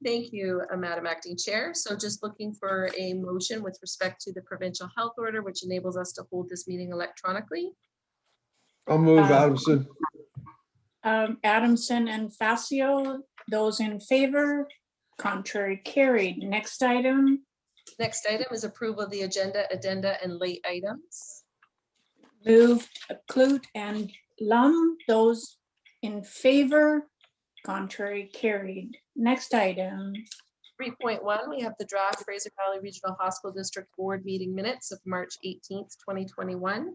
Thank you, Madam Acting Chair. So just looking for a motion with respect to the provincial health order, which enables us to hold this meeting electronically. I'll move Adamson. Adamson and Facio, those in favor, contrary carried. Next item. Next item is approval of the agenda, addenda, and late items. Moved Clute and Lum, those in favor, contrary carried. Next item. 3.1, we have the draft Fraser Valley Regional Hospital District Board meeting minutes of March 18th, 2021.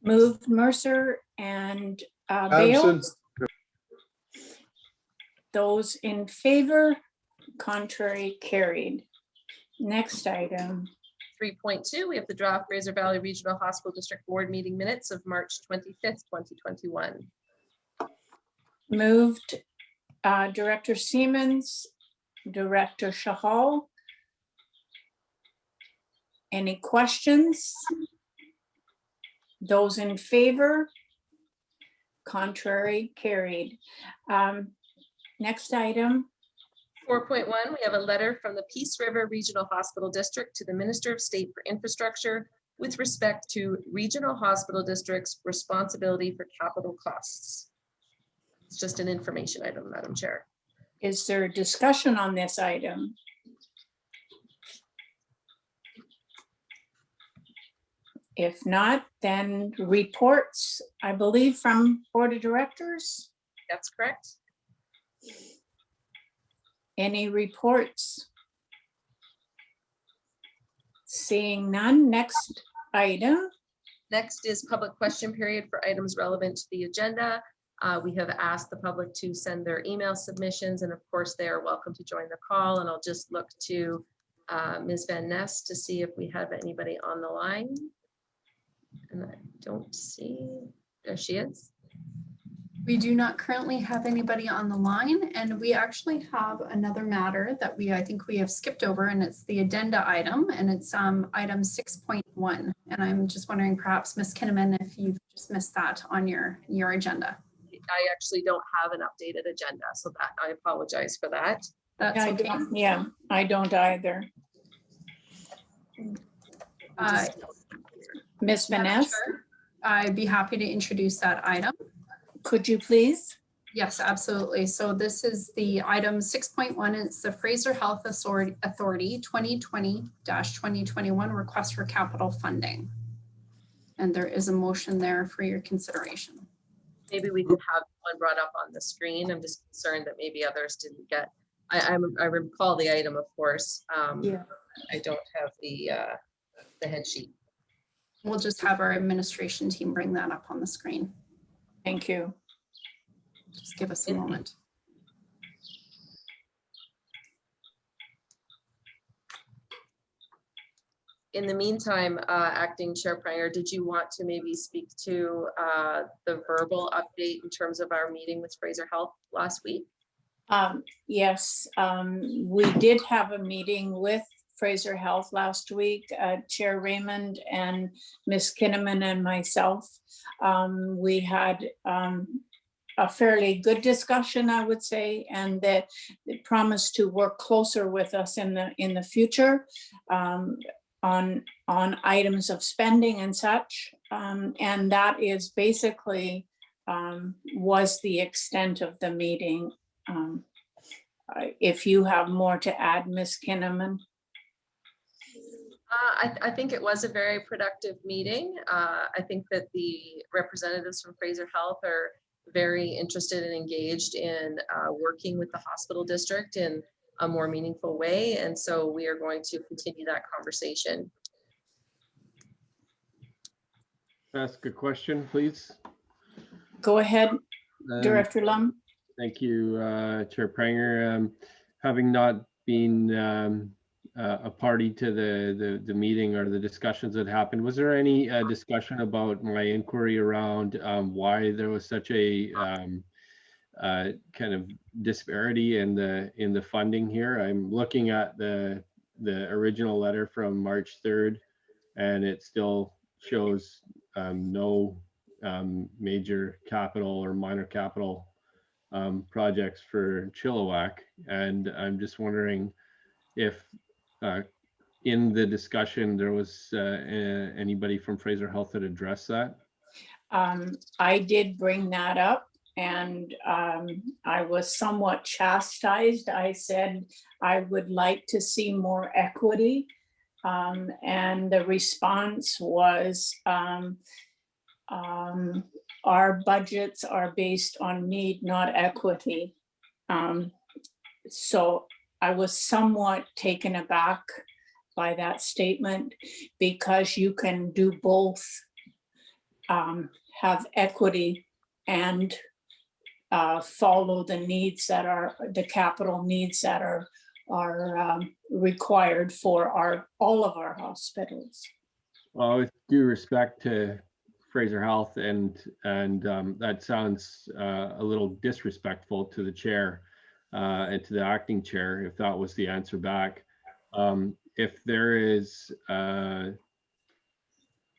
Moved Mercer and Bale. Adamson. Those in favor, contrary carried. Next item. 3.2, we have the draft Fraser Valley Regional Hospital District Board meeting minutes of March 25th, 2021. Moved Director Siemens, Director Shahal. Any questions? Those in favor, contrary carried. Next item. 4.1, we have a letter from the Peace River Regional Hospital District to the Minister of State for Infrastructure with respect to regional hospital districts' responsibility for capital costs. It's just an information item, Madam Chair. Is there discussion on this item? If not, then reports, I believe, from Board of Directors. That's correct. Any reports? Seeing none, next item. Next is public question period for items relevant to the agenda. We have asked the public to send their email submissions, and of course they are welcome to join the call. And I'll just look to Ms. Van Ness to see if we have anybody on the line. And I don't see, there she is. We do not currently have anybody on the line, and we actually have another matter that I think we have skipped over, and it's the addenda item, and it's item 6.1. And I'm just wondering, perhaps Ms. Kinnaman, if you've just missed that on your agenda. I actually don't have an updated agenda, so that I apologize for that. That's I okay. don't- Yeah, I don't either. Ms. Madam Vanessa, Chair, I'd be happy to introduce that item. could you please? Yes, absolutely. So this is the item 6.1. It's the Fraser Health Authority 2020-2021 request for capital funding. And there is a motion there for your consideration. Maybe we could have one brought up on the screen. I'm just concerned that maybe others didn't get. I recall the item, of course. Yeah. I don't have the head sheet. We'll just have our administration team bring that up on the screen. Thank you. Just give us a moment. In the meantime, Acting Chair Pranger, did you want to maybe speak to the verbal update in terms of our meeting with Fraser Health last week? Yes, we did have a meeting with Fraser Health last week, Chair Raymond and Ms. Kinnaman and myself. We had a fairly good discussion, I would say, and that they promised to work closer with us in the future on items of spending and such. And that is basically was the extent of the meeting. If you have more to add, Ms. Kinnaman. I think it was a very productive meeting. I think that the representatives from Fraser Health are very interested and engaged in working with the hospital district in a more meaningful way. And so we are going to continue that conversation. Ask a question, please. Go ahead, Director Lum. Thank you, Chair Pranger. Having not been a party to the meeting or the discussions that happened, was there any discussion about my inquiry around why there was such a kind of disparity in the funding here? I'm looking at the original letter from March 3rd, and it still shows no major capital or minor capital projects for Chilliwack. And I'm just wondering if in the discussion there was anybody from Fraser Health that addressed that. I did bring that up, and I was somewhat chastised. I said I would like to see more equity. And the response was, our budgets are based on need, not equity. So I was somewhat taken aback by that statement, because you can do both, have equity and follow the needs that are the capital needs that are required for all of our hospitals. Well, with due respect to Fraser Health, and that sounds a little disrespectful to the chair and to the acting chair, if that was the answer back. If there is,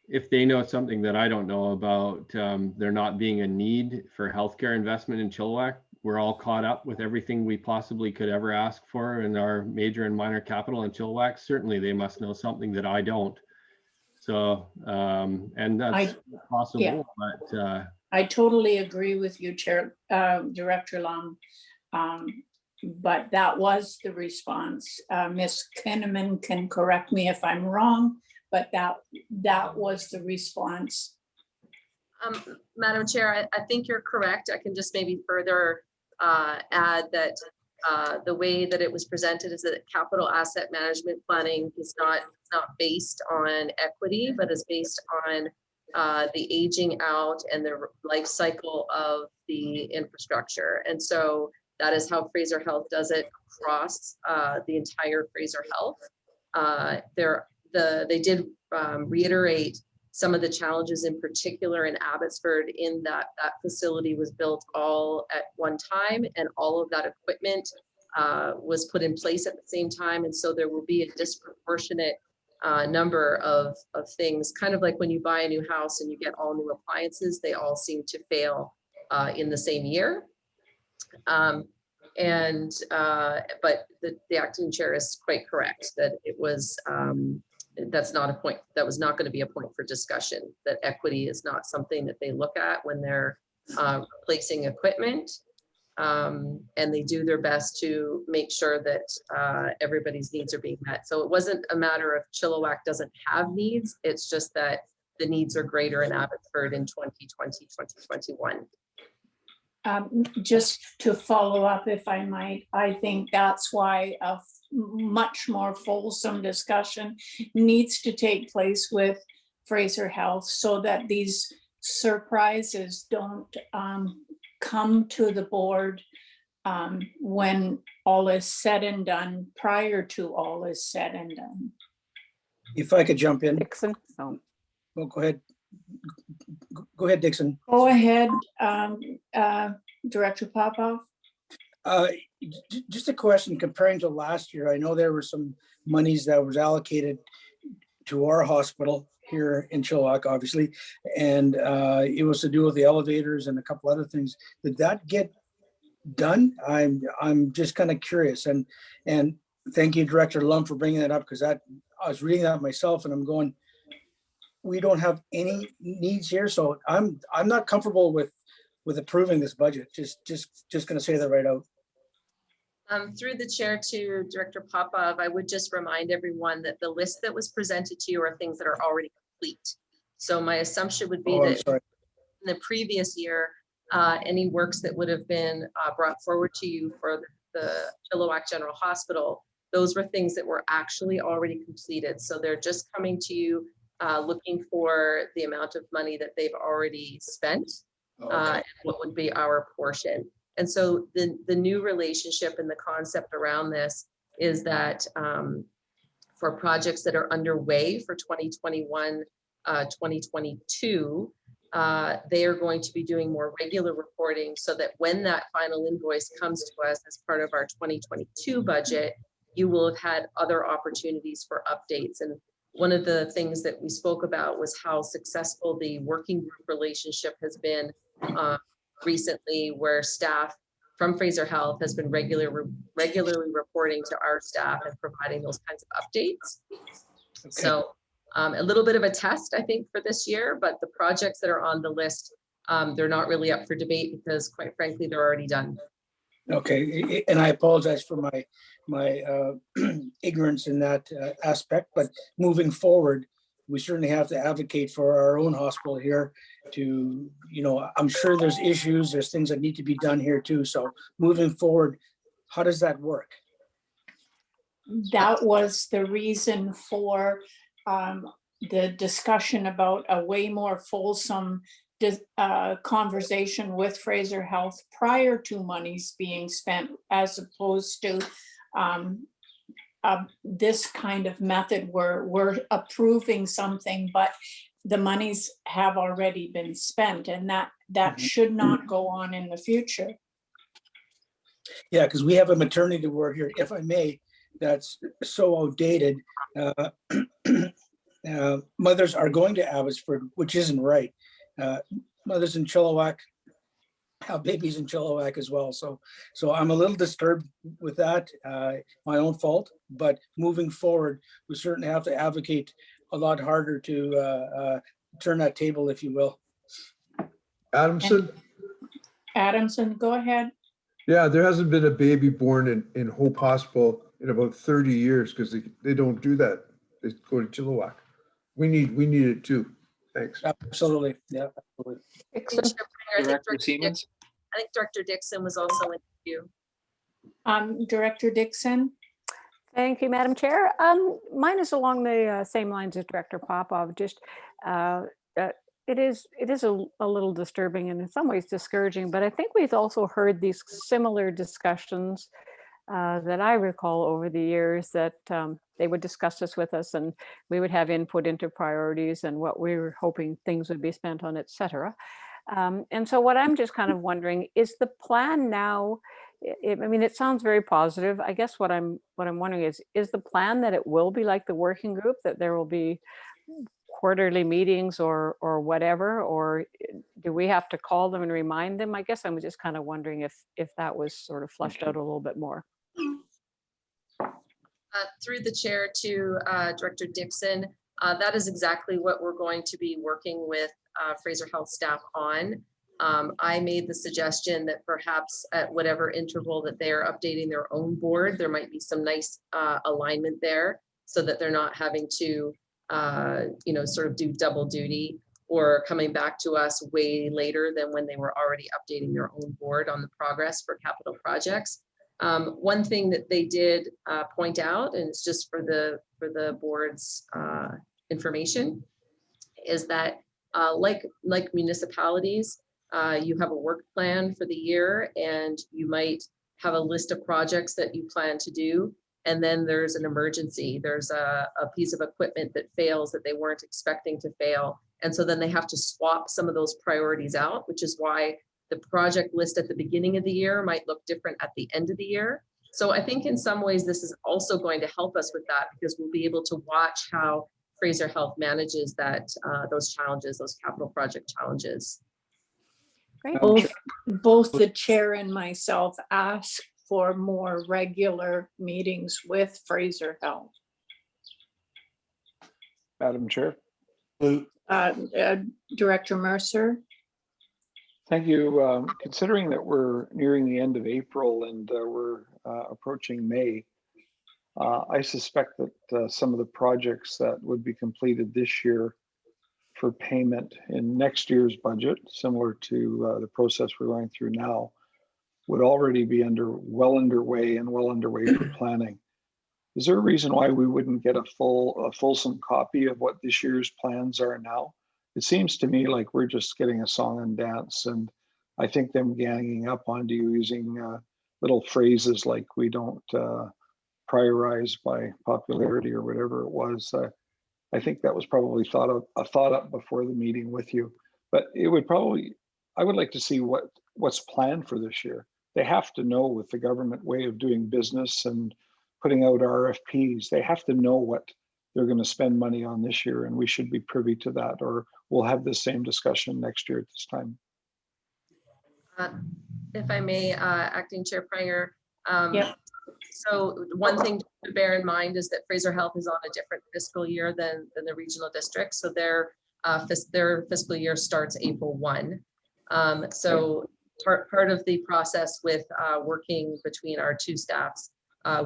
if they know something that I don't know about, there not being a need for healthcare investment in Chilliwack, we're all caught up with everything we possibly could ever ask for in our major and minor capital in Chilliwack. Certainly they must know something that I don't. So, and that's possible, yeah. but I totally agree with you, Chair, Director Lum. But that was the response. Ms. Kinnaman can correct me if I'm wrong, but that was the response. Madam Chair, I think you're correct. I can just maybe further add that the way that it was presented is that capital asset management planning is not based on equity, but is based on the aging out and the life cycle of the infrastructure. And so that is how Fraser Health does it across the entire Fraser Health. They did reiterate some of the challenges, in particular in Abbotsford, in that facility was built all at one time, and all of that equipment was put in place at the same time. And so there will be a disproportionate number of things, kind of like when you buy a new house and you get all new appliances, they all seem to fail in the same year. But the acting chair is quite correct that it was, that's not a point, that was not going to be a point for discussion, that equity is not something that they look at when they're replacing equipment. And they do their best to make sure that everybody's needs are being met. So it wasn't a matter of Chilliwack doesn't have needs, it's just that the needs are greater in Abbotsford in 2020, 2021. Just to follow up, if I might, I think that's why a much more fulsome discussion needs to take place with Fraser Health, so that these surprises don't come to the board when all is said and done, prior to all is said and done. If I could jump in. Dixon. Oh. Well, go ahead. Go ahead, Dixon. Go ahead, Director Popov. Just a question comparing to last year. I know there were some monies that was allocated to our hospital here in Chilliwack, obviously, and it was to do with the elevators and a couple other things. Did that get done? I'm just kind of curious, and thank you, Director Lum, for bringing that up, because I was reading that myself, and I'm going, we don't have any needs here, so I'm not comfortable with approving this budget. Just going to say that right out. Through the chair to Director Popov, I would just remind everyone that the list that was presented to you are things that are already complete. So my assumption would be that in the previous year, any works that would have been brought forward to you for the Chilliwack General Hospital, those were things that were actually already completed. So they're just coming to you looking for the amount of money that they've already spent, and what would be our portion. And so the new relationship and the concept around this is that for projects that are underway for 2021, 2022, they are going to be doing more regular reporting, so that when that final invoice comes to us as part of our 2022 budget, you will have had other opportunities for updates. And one of the things that we spoke about was how successful the working group relationship has been recently, where staff from Fraser Health has been regularly reporting to our staff and providing those kinds of updates. Okay. So a little bit of a test, I think, for this year, but the projects that are on the list, they're not really up for debate because, quite frankly, they're already done. Okay, and I apologize for my ignorance in that aspect, but moving forward, we certainly have to advocate for our own hospital here to, I'm sure there's issues, there's things that need to be done here too. So moving forward, how does that work? That was the reason for the discussion about a way more fulsome conversation with Fraser Health prior to monies being spent, as opposed to this kind of method where we're approving something, but the monies have already been spent, and that should not go on in the future. Yeah, because we have a maternity ward here, if I may, that's so outdated. Mothers are going to Abbotsford, which isn't right. Mothers in Chilliwack have babies in Chilliwack as well. So I'm a little disturbed with that, my own fault, but moving forward, we certainly have to advocate a lot harder to turn that table, if you will. Adamson? Adamson, go ahead. Yeah, there hasn't been a baby born in Hope Hospital in about 30 years because they don't do that. They go to Chilliwack. We need it too. Thanks. Absolutely. Yeah, absolutely. Director Siemens. I think Director Dixon was also in queue. Director Dixon. Thank you, Madam Chair. Mine is along the same lines as Director Popov. Just it is a little disturbing and in some ways discouraging, but I think we've also heard these similar discussions that I recall over the years, that they would discuss this with us and we would have input into priorities and what we were hoping things would be spent on, et cetera. And so what I'm just kind of wondering is the plan now, I mean, it sounds very positive. I guess what I'm wondering is the plan that it will be like the working group, that there will be quarterly meetings or whatever, or do we have to call them and remind them? I guess I'm just kind of wondering if that was sort of fleshed out a little bit more. Through the chair to Director Dixon, that is exactly what we're going to be working with Fraser Health staff on. I made the suggestion that perhaps at whatever interval that they are updating their own board, there might be some nice alignment there so that they're not having to, sort of do double duty or coming back to us way later than when they were already updating their own board on the progress for capital projects. One thing that they did point out, and it's just for the board's information, is that like municipalities, you have a work plan for the year and you might have a list of projects that you plan to do. And then there's an emergency. There's a piece of equipment that fails that they weren't expecting to fail. And so then they have to swap some of those priorities out, which is why the project list at the beginning of the year might look different at the end of the year. So I think in some ways, this is also going to help us with that, because we'll be able to watch how Fraser Health manages that those challenges, those capital project challenges. Great. Both the chair and myself asked for more regular meetings with Fraser Health. Madam Chair. Director Mercer. Thank you. Considering that we're nearing the end of April and we're approaching May, I suspect that some of the projects that would be completed this year for payment in next year's budget, similar to the process we're going through now, would already be well underway for planning. Is there a reason why we wouldn't get a fulsome copy of what this year's plans are now? It seems to me like we're just getting a song and dance, and I think them ganging up onto you using little phrases like we don't prioritize by popularity or whatever it was. I think that was probably thought up before the meeting with you, but it would probably, I would like to see what's planned for this year. They have to know, with the government way of doing business and putting out RFPs, they have to know what they're going to spend money on this year, and we should be privy to that, or we'll have the same discussion next year at this time. If I may, Acting Chair Pranger. Yep. So one thing to bear in mind is that Fraser Health is on a different fiscal year than the regional district. So their fiscal year starts April 1. So part of the process with working between our two staffs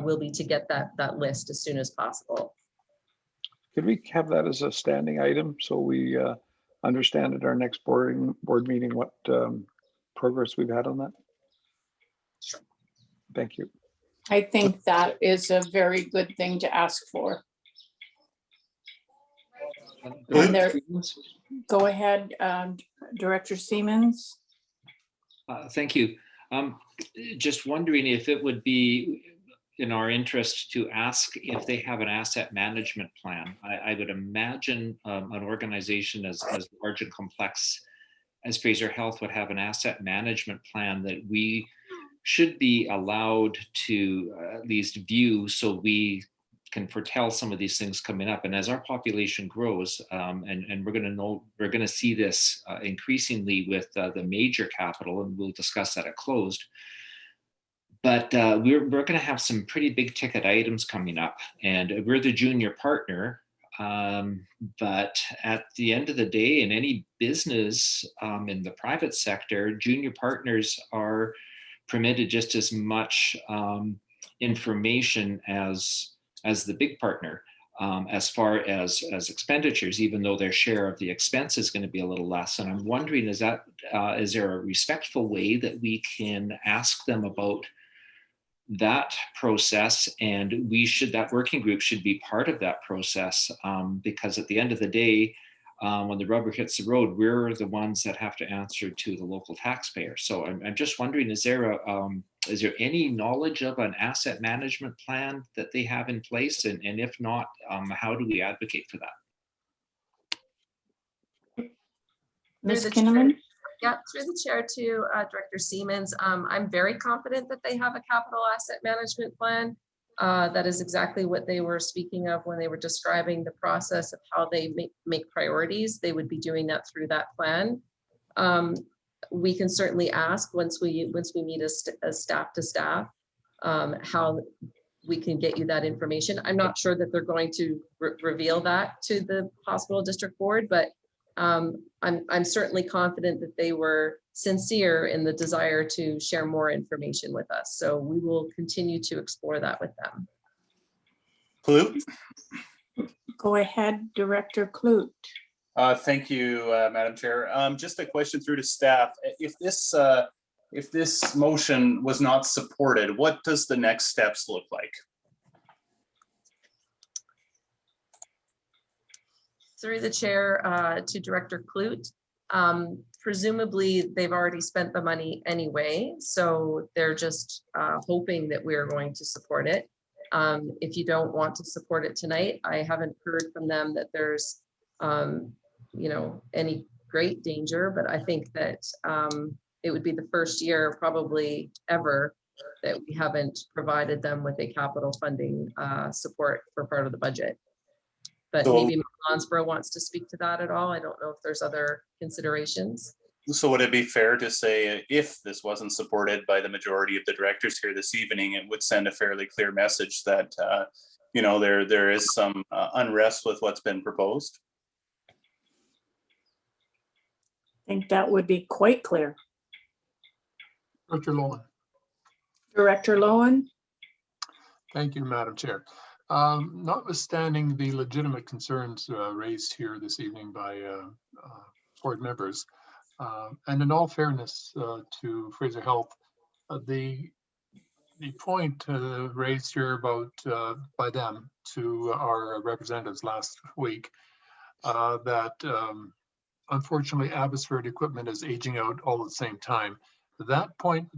will be to get that list as soon as possible. Could we have that as a standing item so we understand at our next board meeting what progress we've had on that? Sure. Thank you. I think that is a very good thing to ask for. And there, go ahead, Director Siemens. Thank you. Just wondering if it would be in our interest to ask if they have an asset management plan. I would imagine an organization as large and complex as Fraser Health would have an asset management plan that we should be allowed to at least view, so we can foretell some of these things coming up. And as our population grows, and we're going to see this increasingly with the major capital, and we'll discuss that at closed. But we're going to have some pretty big ticket items coming up, and we're the junior partner. But at the end of the day, in any business in the private sector, junior partners are permitted just as much information as the big partner as far as expenditures, even though their share of the expense is going to be a little less. And I'm wondering, is there a respectful way that we can ask them about that process? And that working group should be part of that process, because at the end of the day, when the rubber hits the road, we're the ones that have to answer to the local taxpayer. So I'm just wondering, is there any knowledge of an asset management plan that they have in place? And if not, how do we advocate for that? Ms. Kinnaman? Yeah, through the chair to Director Siemens. I'm very confident that they have a capital asset management plan. That is exactly what they were speaking of when they were describing the process of how they make priorities. They would be doing that through that plan. We can certainly ask once we meet as staff to staff how we can get you that information. I'm not sure that they're going to reveal that to the hospital district board, but I'm certainly confident that they were sincere in the desire to share more information with us. So we will continue to explore that with them. Kloot? Go ahead, Director Kloot. Thank you, Madam Chair. Just a question through to staff. If this motion was not supported, what does the next steps look like? Through the chair to Director Kloot. Presumably they've already spent the money anyway, so they're just hoping that we're going to support it. If you don't want to support it tonight, I haven't heard from them that there's any great danger, but I think that it would be the first year probably ever that we haven't provided them with a capital funding support for part of the budget. But So, maybe Lonsborough wants to speak to that at all. I don't know if there's other considerations. So would it be fair to say if this wasn't supported by the majority of the directors here this evening, it would send a fairly clear message that, there is some unrest with what's been proposed? I think that would be quite clear. Director Lowen. Director Lowen? Thank you, Madam Chair. Notwithstanding the legitimate concerns raised here this evening by board members, and in all fairness to Fraser Health, the point raised here about by them to our representatives last week that unfortunately Abbotsford equipment is aging out all at the same time. That point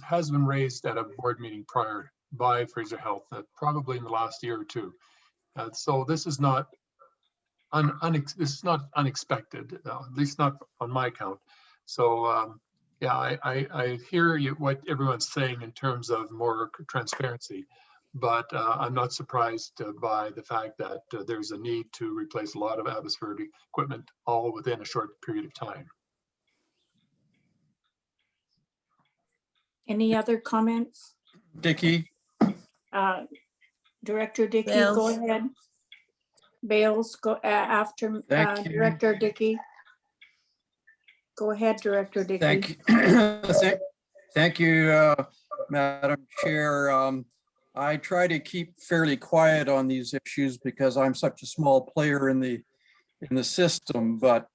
has been raised at a board meeting prior by Fraser Health, probably in the last year or two. So this is not unexpected, at least not on my count. So yeah, I hear what everyone's saying in terms of more transparency, but I'm not surprised by the fact that there's a need to replace a lot of Abbotsford equipment all within a short period of time. Any other comments? Dickey, Director Dickey, Bales. go ahead. Bales, go after Thank you. Director Dickey. Go ahead, Director Dickey. thank you. Thank you, Madam Chair. I try to keep fairly quiet on these issues because I'm such a small player in the system, but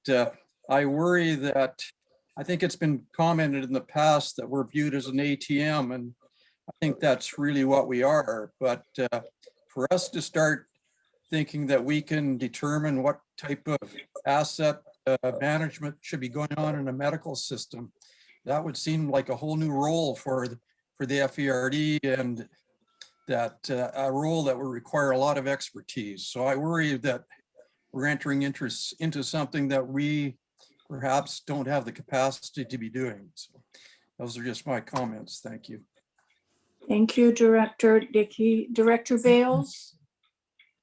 I worry that I think it's been commented in the past that we're viewed as an ATM, and I think that's really what we are. But for us to start thinking that we can determine what type of asset management should be going on in a medical system, that would seem like a whole new role for the Fdrd, and that a role that will require a lot of expertise. So I worry that we're entering into something that we perhaps don't have the capacity to be doing. So those are just my comments. Thank you. Thank you, Director Dickey. Director Bales?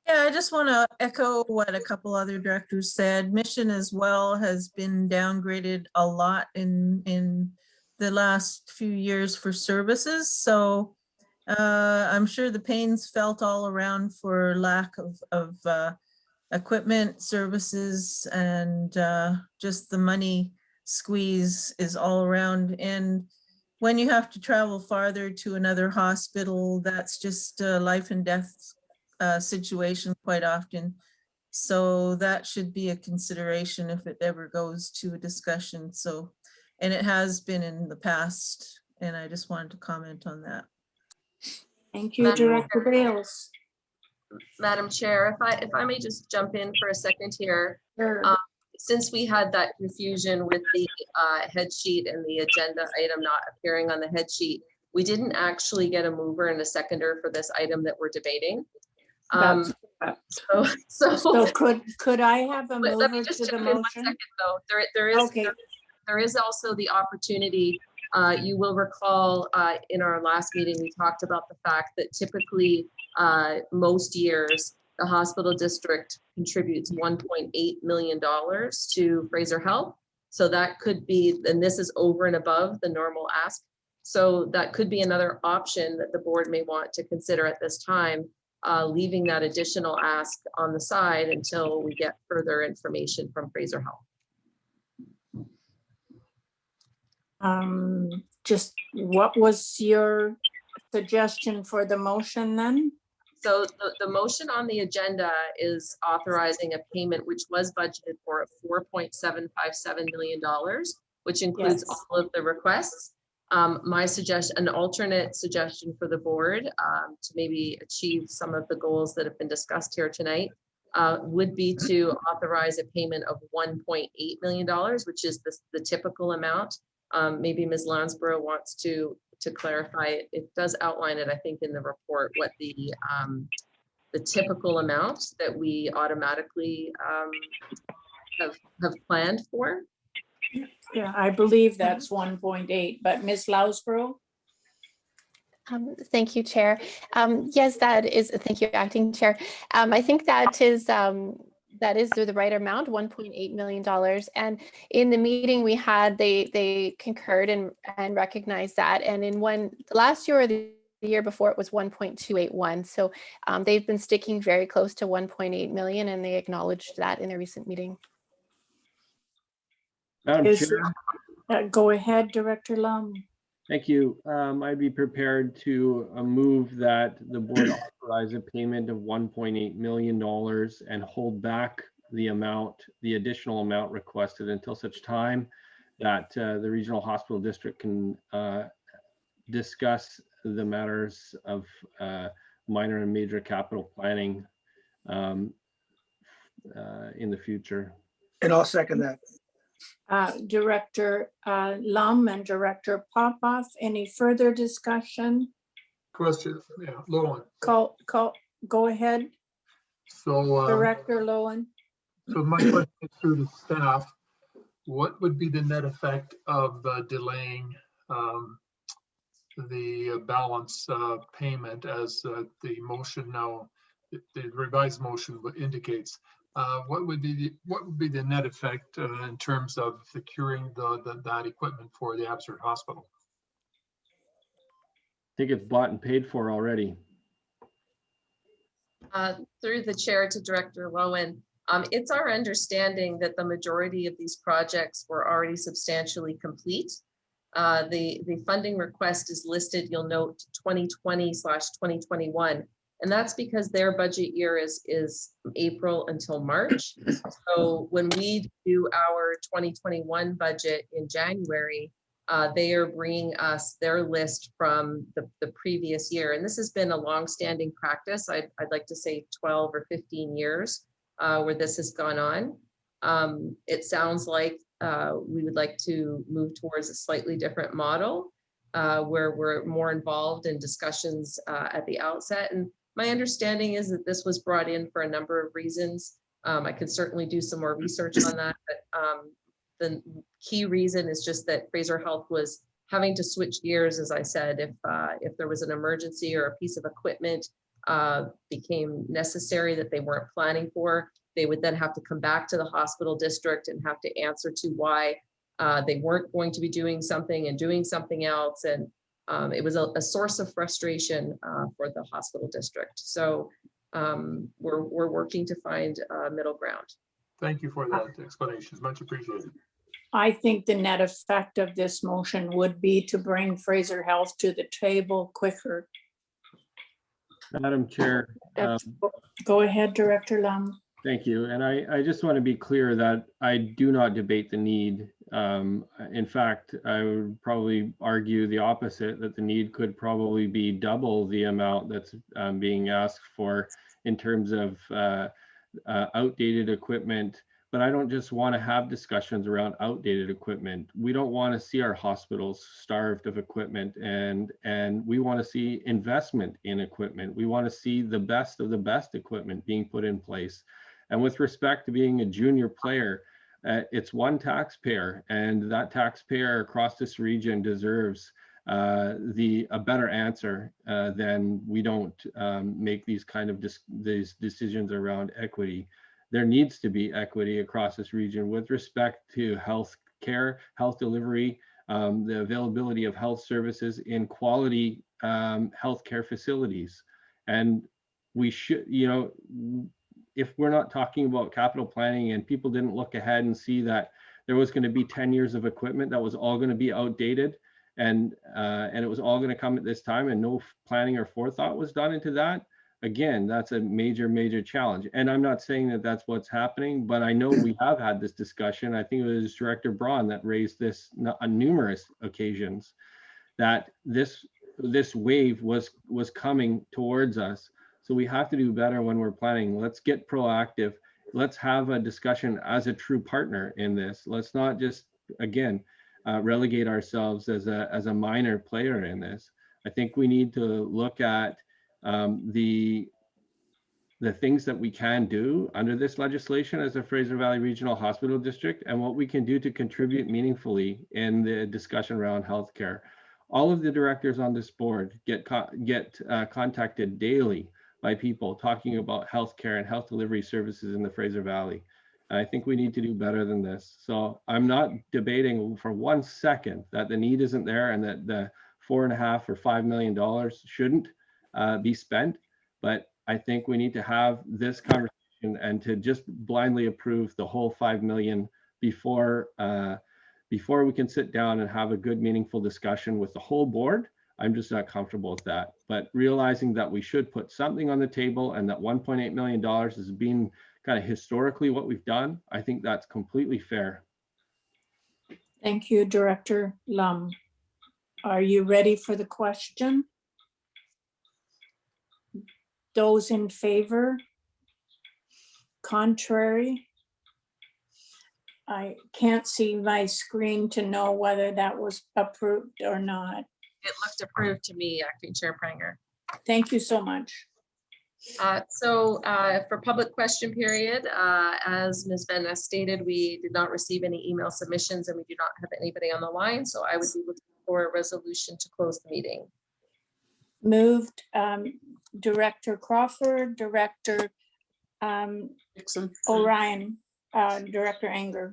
Yeah, I just want to echo what a couple other directors said. Mission as well has been downgraded a lot in the last few years for services. So I'm sure the pain's felt all around for lack of equipment, services, and just the money squeeze is all around. And when you have to travel farther to another hospital, that's just a life and death situation quite often. So that should be a consideration if it ever goes to a discussion. So, and it has been in the past, and I just wanted to comment on that. Thank you, Director Bales. Madam Chair, if I may just jump in for a second here. Sure. Since we had that confusion with the head sheet and the agenda item not appearing on the head sheet, we didn't actually get a mover and a seconder for this item that we're debating. So could I have a let me mover just to the jump in 1 motion? second, though. There is also the opportunity. You will recall in our last meeting, we talked about the fact that typically most years the hospital district contributes $1.8 million to Fraser Health. So that could be, and this is over and above the normal ask. So that could be another option that the board may want to consider at this time, leaving that additional ask on the side until we get further information from Fraser Health. Just what was your suggestion for the motion then? So the motion on the agenda is authorizing a payment which was budgeted for at $4.757 million, which includes Yes. all of the requests. My suggestion, an alternate suggestion for the board to maybe achieve some of the goals that have been discussed here tonight would be to authorize a payment of $1.8 million, which is the typical amount. Maybe Ms. Lansborough wants to clarify it. It does outline it, I think, in the report, what the typical amount that we automatically have planned for. Yeah, I believe that's 1.8, but Ms. Lausborough? Thank you, Chair. Yes, that is, thank you, Acting Chair. I think that is the right amount, $1.8 million. And in the meeting we had, they concurred and recognized that. And in last year or the year before, it was 1.281. So they've been sticking very close to 1.8 million, and they acknowledged that in their recent meeting. Madam Chair. Go ahead, Director Lum. Thank you. I'd be prepared to move that the board authorize a payment of $1.8 million and hold back the additional amount requested until such time that the regional hospital district can discuss the matters of minor and major capital planning in the future. And I'll second that. Director Lum and Director Popoff, any further discussion? Question, yeah, Lowen. Go ahead, So, Director Lowen. so my question is through the staff. What would be the net effect of delaying the balance payment as the motion now, the revised motion indicates? What would be the net effect in terms of securing that equipment for the Abbotsford Hospital? think it's bought and paid for already. Through the chair to Director Lowen, it's our understanding that the majority of these projects were already substantially complete. The funding request is listed, you'll note 2020/2021, and that's because their budget year is April until March. So when we do our 2021 budget in January, they are bringing us their list from the previous year. And this has been a long-standing practice. I'd like to say 12 or 15 years where this has gone on. It sounds like we would like to move towards a slightly different model where we're more involved in discussions at the outset. And my understanding is that this was brought in for a number of reasons. I could certainly do some more research on that, but the key reason is just that Fraser Health was having to switch gears, as I said, if there was an emergency or a piece of equipment became necessary that they weren't planning for, they would then have to come back to the hospital district and have to answer to why they weren't going to be doing something and doing something else. And it was a source of frustration for the hospital district. So we're working to find a middle ground. Thank you for that explanation. It's much appreciated. I think the net effect of this motion would be to bring Fraser Health to the table quicker. Madam Chair. Go ahead, Director Lum. Thank you. And I just want to be clear that I do not debate the need. In fact, I would probably argue the opposite, that the need could probably be double the amount that's being asked for in terms of outdated equipment. But I don't just want to have discussions around outdated equipment. We don't want to see our hospitals starved of equipment, and we want to see investment in equipment. We want to see the best of the best equipment being put in place. And with respect to being a junior player, it's one taxpayer, and that taxpayer across this region deserves a better answer than we don't make these kind of these decisions around equity. There needs to be equity across this region with respect to health care, health delivery, the availability of health services in quality healthcare facilities. And we should, if we're not talking about capital planning and people didn't look ahead and see that there was going to be 10 years of equipment that was all going to be outdated and it was all going to come at this time and no planning or forethought was done into that, again, that's a major, major challenge. And I'm not saying that that's what's happening, but I know we have had this discussion. I think it was Director Braun that raised this on numerous occasions, that this wave was coming towards us. So we have to do better when we're planning. Let's get proactive. Let's have a discussion as a true partner in this. Let's not just, again, relegate ourselves as a minor player in this. I think we need to look at the things that we can do under this legislation as a Fraser Valley Regional Hospital District and what we can do to contribute meaningfully in the discussion around healthcare. All of the directors on this board get contacted daily by people talking about healthcare and health delivery services in the Fraser Valley. And I think we need to do better than this. So I'm not debating for 1 second that the need isn't there and that the $4.5 or $5 million shouldn't be spent, but I think we need to have this conversation and to just blindly approve the whole $5 million before we can sit down and have a good, meaningful discussion with the whole board. I'm just not comfortable with that. But realizing that we should put something on the table and that $1.8 million has been kind of historically what we've done, I think that's completely fair. Thank you, Director Lum. Are you ready for the question? Those in favor? Contrary? I can't see my screen to know whether that was approved or not. It looked approved to me, Acting Chair Pranger. Thank you so much. So for public question period, as Ms. Van Ness stated, we did not receive any email submissions and we do not have anybody on the line. So I would be looking for a resolution to close the meeting. Moved, Director Crawford, Director O'Ryan, Director Anger.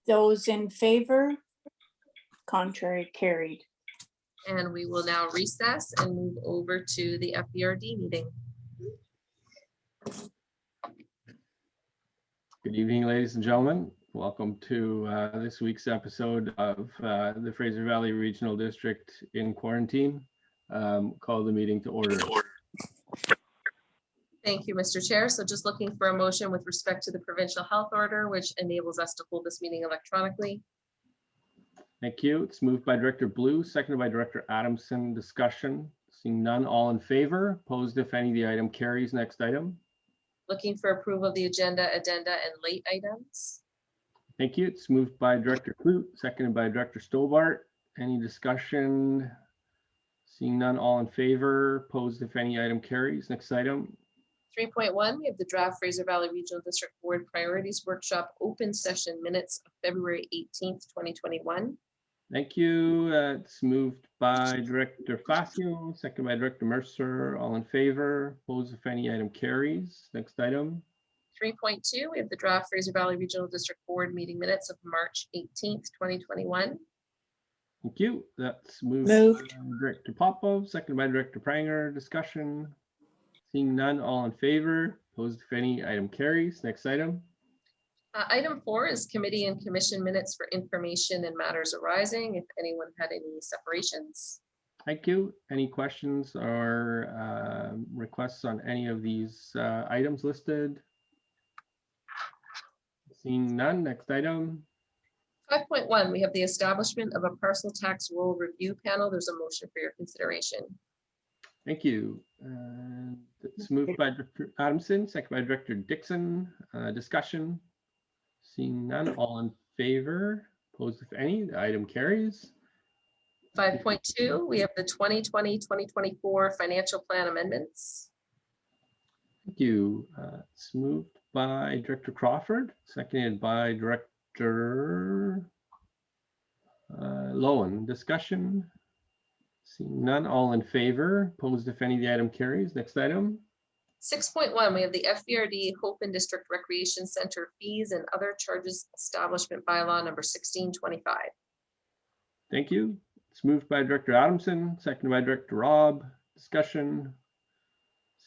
Those in favor? Contrary, carried. And we will now recess and move over to the FDRD meeting. Good evening, ladies and gentlemen. Welcome to this week's episode of the Fraser Valley Regional District in Quarantine. Call the meeting to order. Thank you, Mr. Chair. So just looking for a motion with respect to the provincial health order, which enables us to hold this meeting electronically. Thank you. It's moved by Director Blue, seconded by Director Adamson. Discussion. Seeing none, all in favor. Opposed, if any, the item carries. Next item. Looking for approval of the agenda, addenda, and late items. Thank you. It's moved by Director Clute, seconded by Director Stobart. Any discussion? Seeing none, all in favor. Opposed, if any, item carries. Next item. 3.1, we have the draft Fraser Valley Regional District Board Priorities Workshop open session minutes of February 18th, 2021. Thank you. It's moved by Director Facio, second by Director Mercer. All in favor. Opposed, if any, item carries. Next item. 3.2, we have the draft Fraser Valley Regional District Board meeting minutes of March 18th, 2021. Thank you. That's moved. Moved. By Director Popov, second by Director Pranger. Discussion. Seeing none, all in favor. Opposed, if any, item carries. Next item. Item 4 is committee and commission minutes for information and matters arising. If anyone had any separations. Thank you. Any questions or requests on any of these items listed? Seeing none, next item. 5.1, we have the establishment of a parcel tax roll review panel. There's a motion for your consideration. Thank you. It's moved by Director Adamson, second by Director Dixon. Discussion. Seeing none, all in favor. Opposed, if any, the item carries. 5.2, we have the 2020-2024 financial plan amendments. Thank you. It's moved by Director Crawford, seconded by Director Lowen. Discussion. Seeing none, all in favor. Opposed, if any, the item carries. Next item. 6.1, we have the FDRD Hope and District Recreation Center fees and other charges establishment bylaw number 1625. Thank you. It's moved by Director Adamson, seconded by Director Robb. Discussion.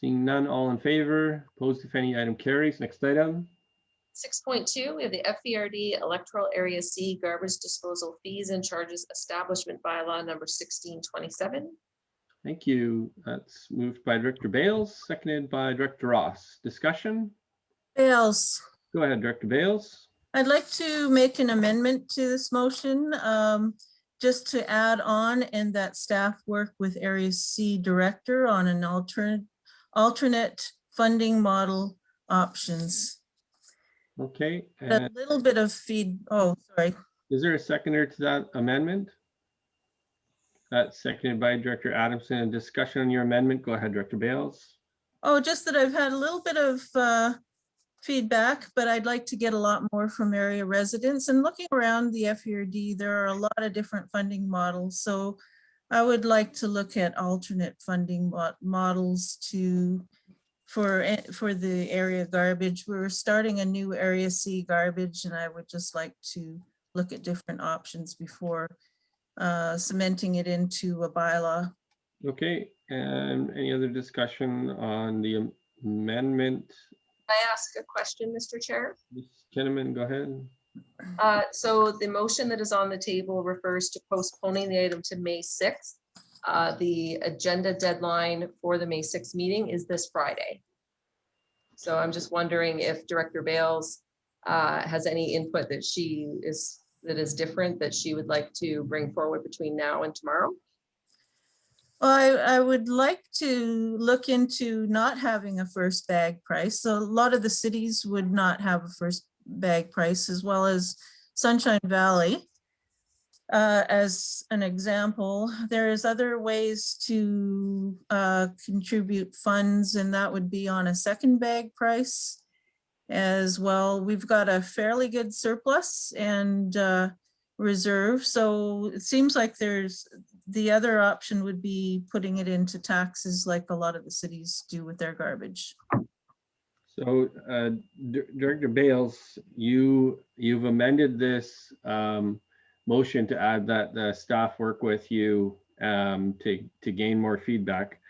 Seeing none, all in favor. Opposed, if any, item carries. Next item. 6.2, we have the FDRD Electoral Area C garbage disposal fees and charges establishment bylaw number 1627. Thank you. That's moved by Director Bales, seconded by Director Ross. Discussion. Bales. Go ahead, Director Bales. I'd like to make an amendment to this motion, just to add on and that staff work with Area C Director on an alternate funding model options. Okay. A little bit of sorry. Is there a seconder to that amendment? That's seconded by Director Adamson. Discussion on your amendment. Go ahead, Director Bales. Oh, just that I've had a little bit of feedback, but I'd like to get a lot more from area residents. And looking around the FDRD, there are a lot of different funding models. So I would like to look at alternate funding models for the area garbage. We're starting a new Area C garbage, and I would just like to look at different options before cementing it into a bylaw. Okay, and any other discussion on the amendment? Can I ask a question, Mr. Chair? Ms. Kinnaman, go ahead. So the motion that is on the table refers to postponing the item to May 6th. The agenda deadline for the May 6th meeting is this Friday. So I'm just wondering if Director Bales has any input that is different that she would like to bring forward between now and tomorrow. Well, I would like to look into not having a first bag price. So a lot of the cities would not have a first bag price, as well as Sunshine Valley. As an example, there's other ways to contribute funds, and that would be on a second bag price as well. We've got a fairly good surplus and reserve. So it seems like the other option would be putting it into taxes like a lot of the cities do with their garbage. So Director Bales, you've amended this motion to add that the staff work with you to gain more feedback.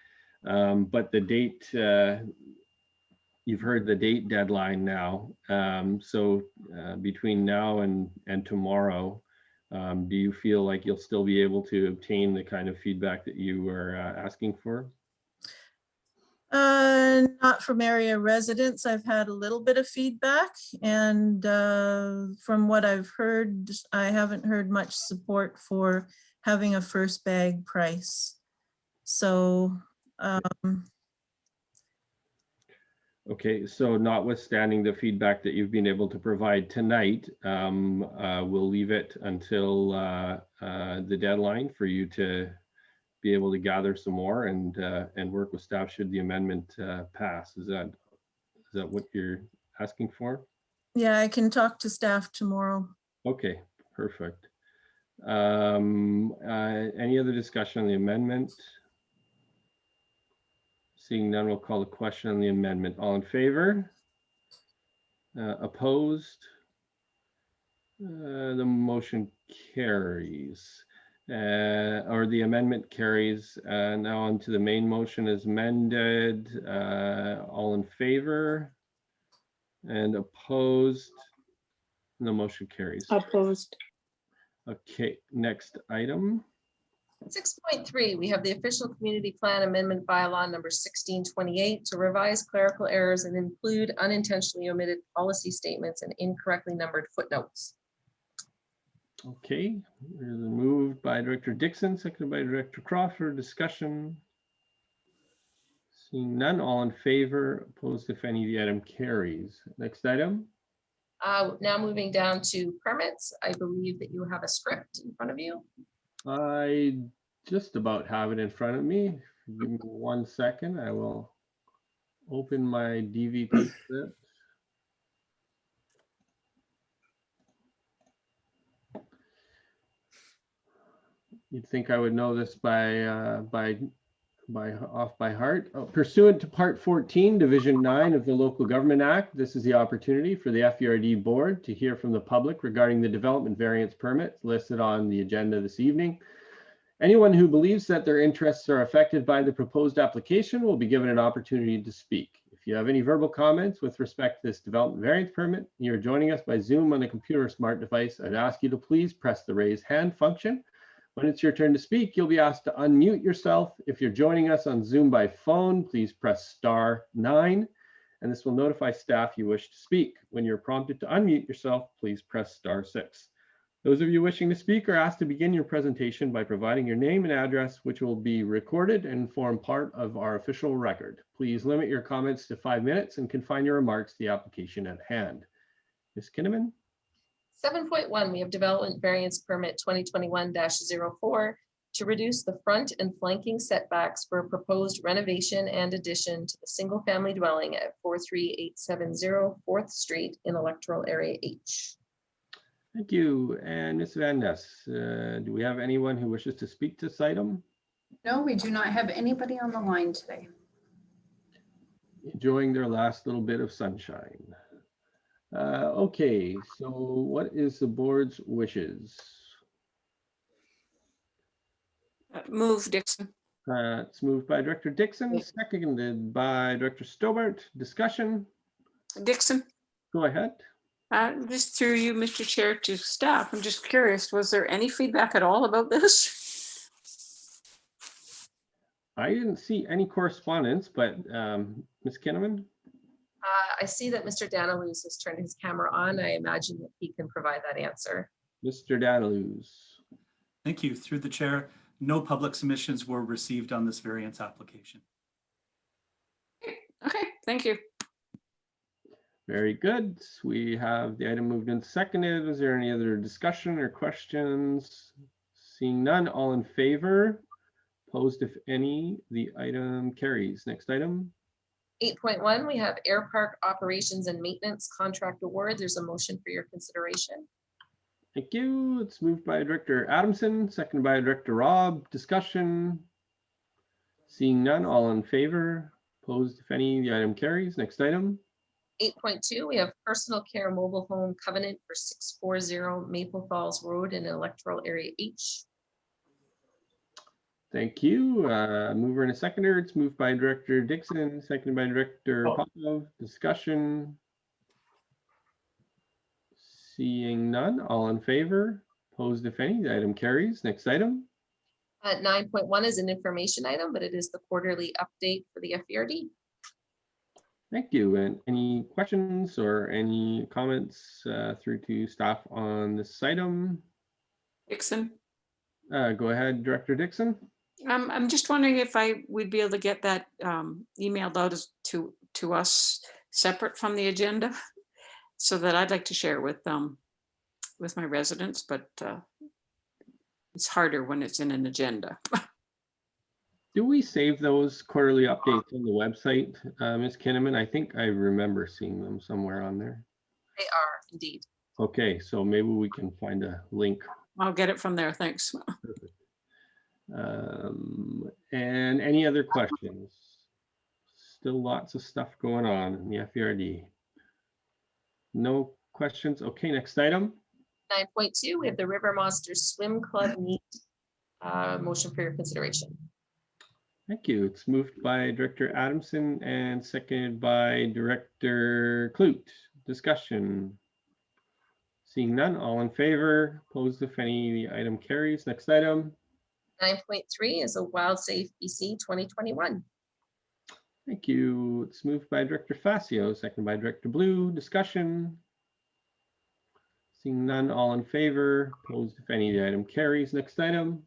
But the date, you've heard the date deadline now. So between now and tomorrow, do you feel like you'll still be able to obtain the kind of feedback that you were asking for? Not from area residents. I've had a little bit of feedback, and from what I've heard, I haven't heard much support for having a first bag price. So okay, so notwithstanding the feedback that you've been able to provide tonight, we'll leave it until the deadline for you to be able to gather some more and work with staff should the amendment pass. Is that what you're asking for? yeah, I can talk to staff tomorrow. Okay, perfect. Any other discussion on the amendment? Seeing none, we'll call the question on the amendment. All in favor? Opposed? The motion carries. Or the amendment carries. Now on to the main motion as amended. All in favor? And opposed? The motion carries. Opposed. Okay, next item. 6.3, we have the official community plan amendment bylaw number 1628 to revise clerical errors and include unintentionally omitted policy statements and incorrectly numbered footnotes. Okay, moved by Director Dixon, seconded by Director Crawford. Discussion. Seeing none, all in favor, opposed if any, the item carries. Next item. Now moving down to permits. I believe that you have a script in front of you. I just about have it in front of me. Give me 1 second. I will open my DVP script. You'd think I would know this by heart. Oh, pursuant to Part 14, Division 9 of the Local Government Act, this is the opportunity for the Fdrd board to hear from the public regarding the development variance permits listed on the agenda this evening. Anyone who believes that their interests are affected by the proposed application will be given an opportunity to speak. If you have any verbal comments with respect to this development variance permit, and you're joining us by Zoom on a computer or smart device, I'd ask you to please press the raise hand function. When it's your turn to speak, you'll be asked to unmute yourself. If you're joining us on Zoom by phone, please press *9, and this will notify staff you wish to speak. When you're prompted to unmute yourself, please press *6. Those of you wishing to speak are asked to begin your presentation by providing your name and address, which will be recorded and form part of our official record. Please limit your comments to 5 minutes and confine your remarks to the application at hand. Ms. Kinnaman? 7.1, we have development variance permit 2021-04 to reduce the front and flanking setbacks for a proposed renovation and addition to the single family dwelling at 43870 4th Street in electoral area H. Thank you. And Ms. Van Ness, do we have anyone who wishes to speak to this item? No, we do not have anybody on the line today. Enjoying their last little bit of sunshine. Okay, so what is the board's wishes? Move Dixon. It's moved by Director Dixon, seconded by Director Stobart. Discussion? Dixon. Go ahead. Just through you, Mr. Chair, to staff. I'm just curious, was there any feedback at all about this? I didn't see any correspondence, but Ms. Kinnaman? I see that Mr. Daniluz has turned his camera on. I imagine that he can provide that answer. Mr. Daniluz. Thank you. Through the chair, no public submissions were received on this variance application. Okay, thank you. Very good. We have the item moved and seconded. Is there any other discussion or questions? Seeing none, all in favor? Opposed, if any, the item carries. Next item. 8.1, we have air park operations and maintenance contract award. There's a motion for your consideration. Thank you. It's moved by Director Adamson, seconded by Director Robb. Discussion. Seeing none, all in favor? Opposed, if any, the item carries. Next item. 8.2, we have personal care mobile home covenant for 640 Maple Falls Road in electoral area H. Thank you. Mover and a seconder. It's moved by Director Dixon, seconded by Director Popov. Discussion. Seeing none, all in favor? Opposed, if any, the item carries. Next item. 9.1 is an information item, but it is the quarterly update for the Fdrd. Thank you. And any questions or any comments through to staff on this item? Dixon, Go ahead, Director Dixon. I'm just wondering if we'd be able to get that emailed out to us separate from the agenda, so that I'd like to share with my residents, but it's harder when it's in an agenda. Do we save those quarterly updates on the website, Ms. Kinnaman? I think I remember seeing them somewhere on there. They are indeed. Okay, so maybe we can find a link. I'll get it from there. Thanks. Perfect. And any other questions? Still lots of stuff going on in the Fdrd. No questions. Okay, next item. 9.2, we have the River Monsters Swim Club meet. Motion for your consideration. Thank you. It's moved by Director Adamson and seconded by Director Clute. Discussion. Seeing none, all in favor? Opposed, if any, the item carries. Next item. 9.3 is a Wild Safe BC 2021. Thank you. It's moved by Director Facio, seconded by Director Blue. Discussion. Seeing none, all in favor? Opposed, if any, the item carries. Next item.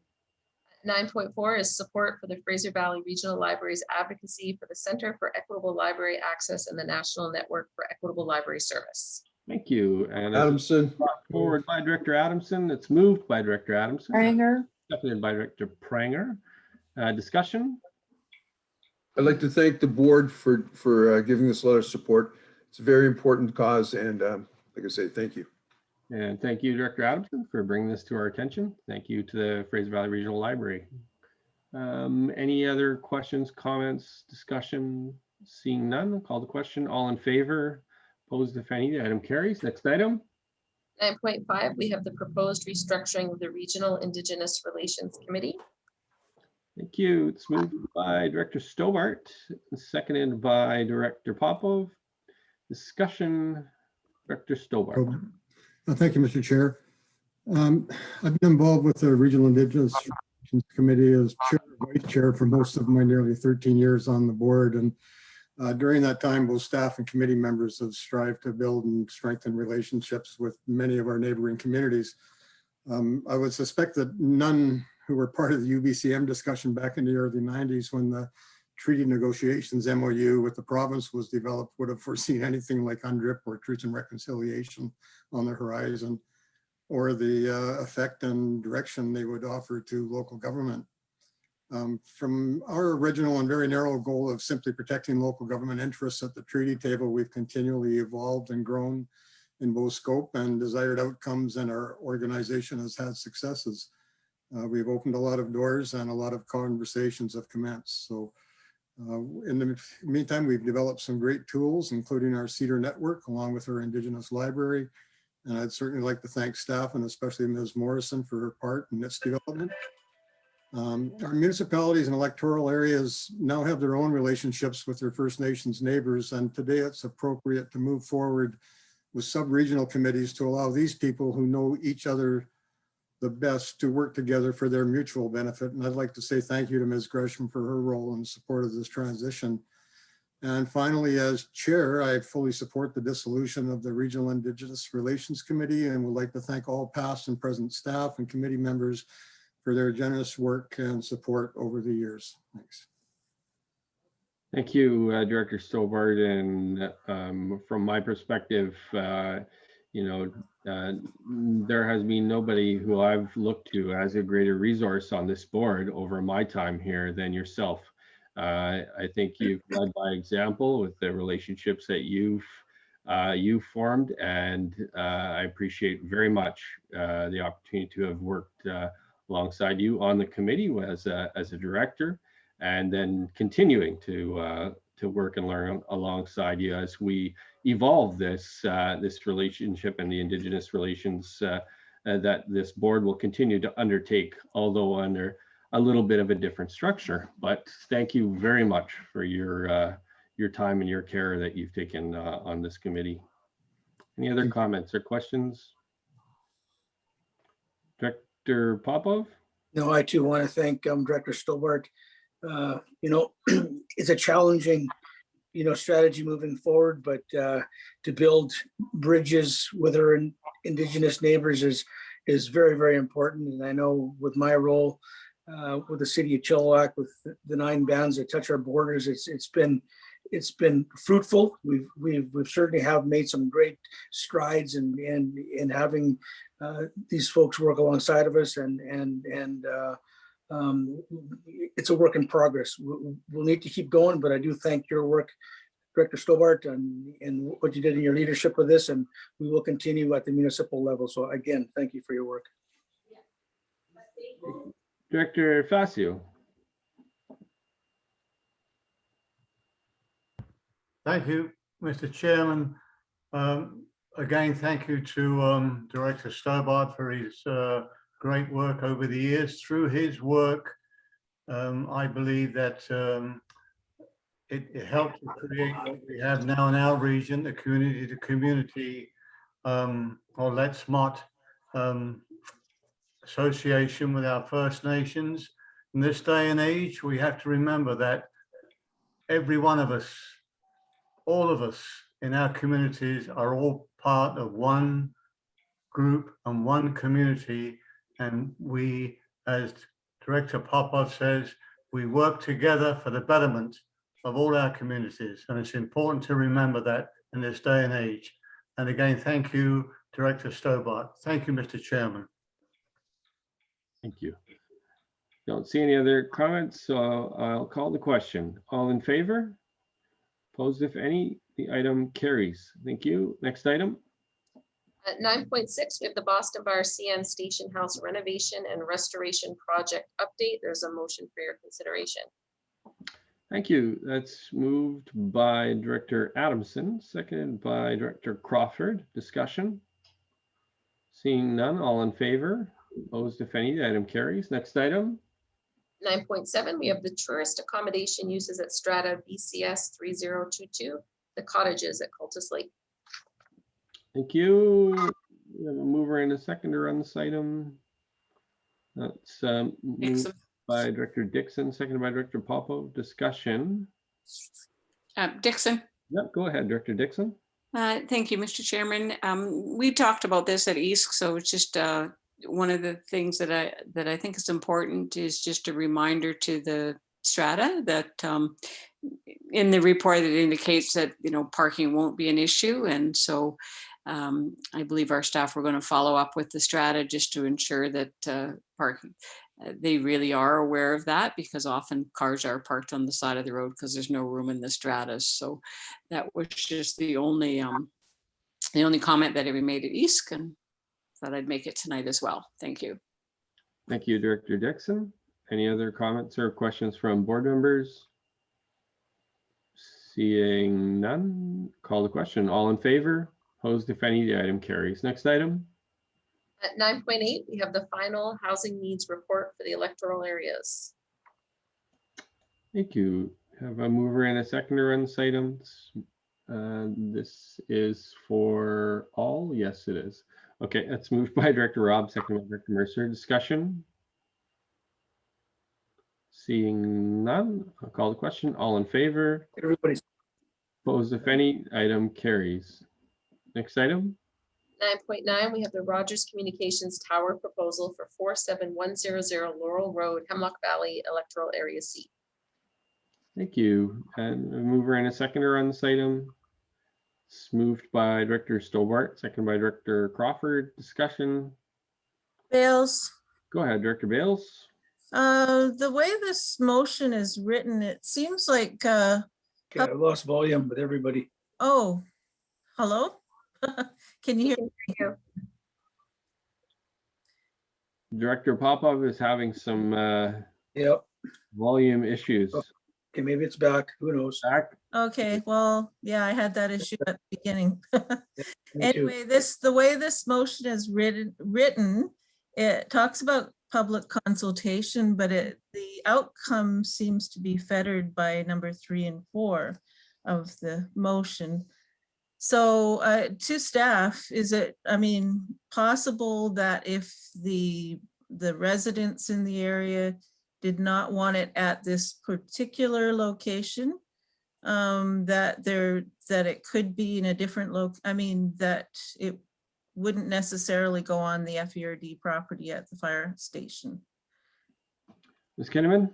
9.4 is support for the Fraser Valley Regional Library's advocacy for the Center for Equitable Library Access and the National Network for Equitable Library Service. Thank you. And Adamson. forward by Director Adamson. It's moved by Director Adamson. Pranger. Seconded by Director Pranger. Discussion. I'd like to thank the board for giving this letter of support. It's a very important cause, and like I say, thank you. And thank you, Director Adamson, for bringing this to our attention. Thank you to the Fraser Valley Regional Library. Any other questions, comments, discussion? Seeing none, I'll call the question. All in favor? Opposed, if any, the item carries. Next item. 9.5, we have the proposed restructuring of the Regional Indigenous Relations Committee. Thank you. It's moved by Director Stobart, seconded by Director Popov. Discussion, Director Stobart. Thank you, Mr. Chair. I've been involved with the Regional Indigenous Relations Committee as chair, vice chair for most of my nearly 13 years on the board. And during that time, both staff and committee members have strived to build and strengthen relationships with many of our neighboring communities. I would suspect that none who were part of the UBCM discussion back in the early 90s when the treaty negotiations MOU with the province was developed would have foreseen anything like UNDRIP or Truth and Reconciliation on the horizon, or the effect and direction they would offer to local government. From our original and very narrow goal of simply protecting local government interests at the treaty table, we've continually evolved and grown in both scope and desired outcomes, and our organization has had successes. We've opened a lot of doors and a lot of conversations have commenced. So in the meantime, we've developed some great tools, including our Cedar network, along with our Indigenous library. And I'd certainly like to thank staff and especially Ms. Morrison for her part in its development. Our municipalities and electoral areas now have their own relationships with their First Nations neighbors, and today it's appropriate to move forward with sub-regional committees to allow these people who know each other the best to work together for their mutual benefit. And I'd like to say thank you to Ms. Gresham for her role in support of this transition. And finally, as chair, I fully support the dissolution of the Regional Indigenous Relations Committee and would like to thank all past and present staff and committee members for their generous work and support over the years. Thanks. Thank you, Director Stobart. And from my perspective, there has been nobody who I've looked to as a greater resource on this board over my time here than yourself. I think you've led by example with the relationships that you've formed, and I appreciate very much the opportunity to have worked alongside you on the committee as a director, and then continuing to work and learn alongside you as we evolve this relationship and the Indigenous relations that this board will continue to undertake, although under a little bit of a different structure. But thank you very much for your time and your care that you've taken on this committee. Any other comments or questions? Director Popov? No, I too want to thank Director Stobart. It's a challenging, strategy moving forward, but to build bridges with our Indigenous neighbors is very, very important. And I know with my role with the city of Chilliwack, with the 9 bands that touch our borders, it's been fruitful. We've certainly have made some great strides in having these folks work alongside of us, and it's a work in progress. We'll need to keep going, but I do thank your work, Director Stobart, and what you did in your leadership with this, and we will continue at the municipal level. So again, thank you for your work. Director Facio? Thank you, Mr. Chairman. Again, thank you to Director Stobart for his great work over the years. Through his work, I believe that it helped to create what we have now in our region, the community-to-community, or Let's Mott association with our First Nations. In this day and age, we have to remember that every one of us, all of us in our communities are all part of one group and one community. And we, as Director Popov says, we work together for the betterment of all our communities. And it's important to remember that in this day and age. And again, thank you, Director Stobart. Thank you, Mr. Chairman. Thank you. Don't see any other comments, so I'll call the question. All in favor? Opposed, if any? The item carries. Thank you. Next item. At 9.6, we have the Boston Bar CN Station House renovation and restoration project update. There's a motion for your consideration. Thank you. That's moved by Director Adamson, seconded by Director Crawford. Discussion? Seeing none, all in favor? Opposed, if any? The item carries. Next item. 9.7, we have the tourist accommodation uses at Strata BCS 3022, the cottages at Cultus Lake. Thank you. We have a mover and a seconder on this item. That's moved by Director Dixon, seconded by Director Popov. Discussion. Dixon. Yep, go ahead, Director Dixon. Thank you, Mr. Chairman. We talked about this at EASC, so it's just one of the things that I think is important is just a reminder to the strata that in the report it indicates that parking won't be an issue, and so I believe our staff were going to follow up with the strata just to ensure that parking. They really are aware of that, because often cars are parked on the side of the road because there's no room in the stratas. So that was just the only comment that we made at EASC, and thought I'd make it tonight as well. Thank you. Thank you, Director Dixon. Any other comments or questions from board members? Seeing none, call the question. All in favor? Opposed, if any? The item carries. Next item. At 9.8, we have the final housing needs report for the electoral areas. Thank you. Have a mover and a seconder on this item. This is for all. Yes, it is. Okay, that's moved by Director Robb, seconded by Director Mercer. Discussion? Seeing none, I'll call the question. All in favor? Everybody's Opposed, if any? Item carries. Next item. 9.9, we have the Rogers Communications Tower proposal for 47100 Laurel Road, Hemlock Valley Electoral Area C. Thank you. And a mover and a seconder on this item. It's moved by Director Stobart, seconded by Director Crawford. Discussion. Bales. Go ahead, Director Bales. The way this motion is written, it seems like I lost volume with everybody. oh, hello. Can you hear me? Director Popov is having some Yep. volume issues. Okay, maybe it's back. Who knows? Back. Okay, well, yeah, I had that issue at the beginning. Me too. Anyway, the way this motion is written, it talks about public consultation, but the outcome seems to be fettered by number 3 and 4 of the motion. So to staff, is it, I mean, possible that if the residents in the area did not want it at this particular location, that it could be in a different I mean, that it wouldn't necessarily go on the FDrd property at the fire station? Ms. Kinnaman?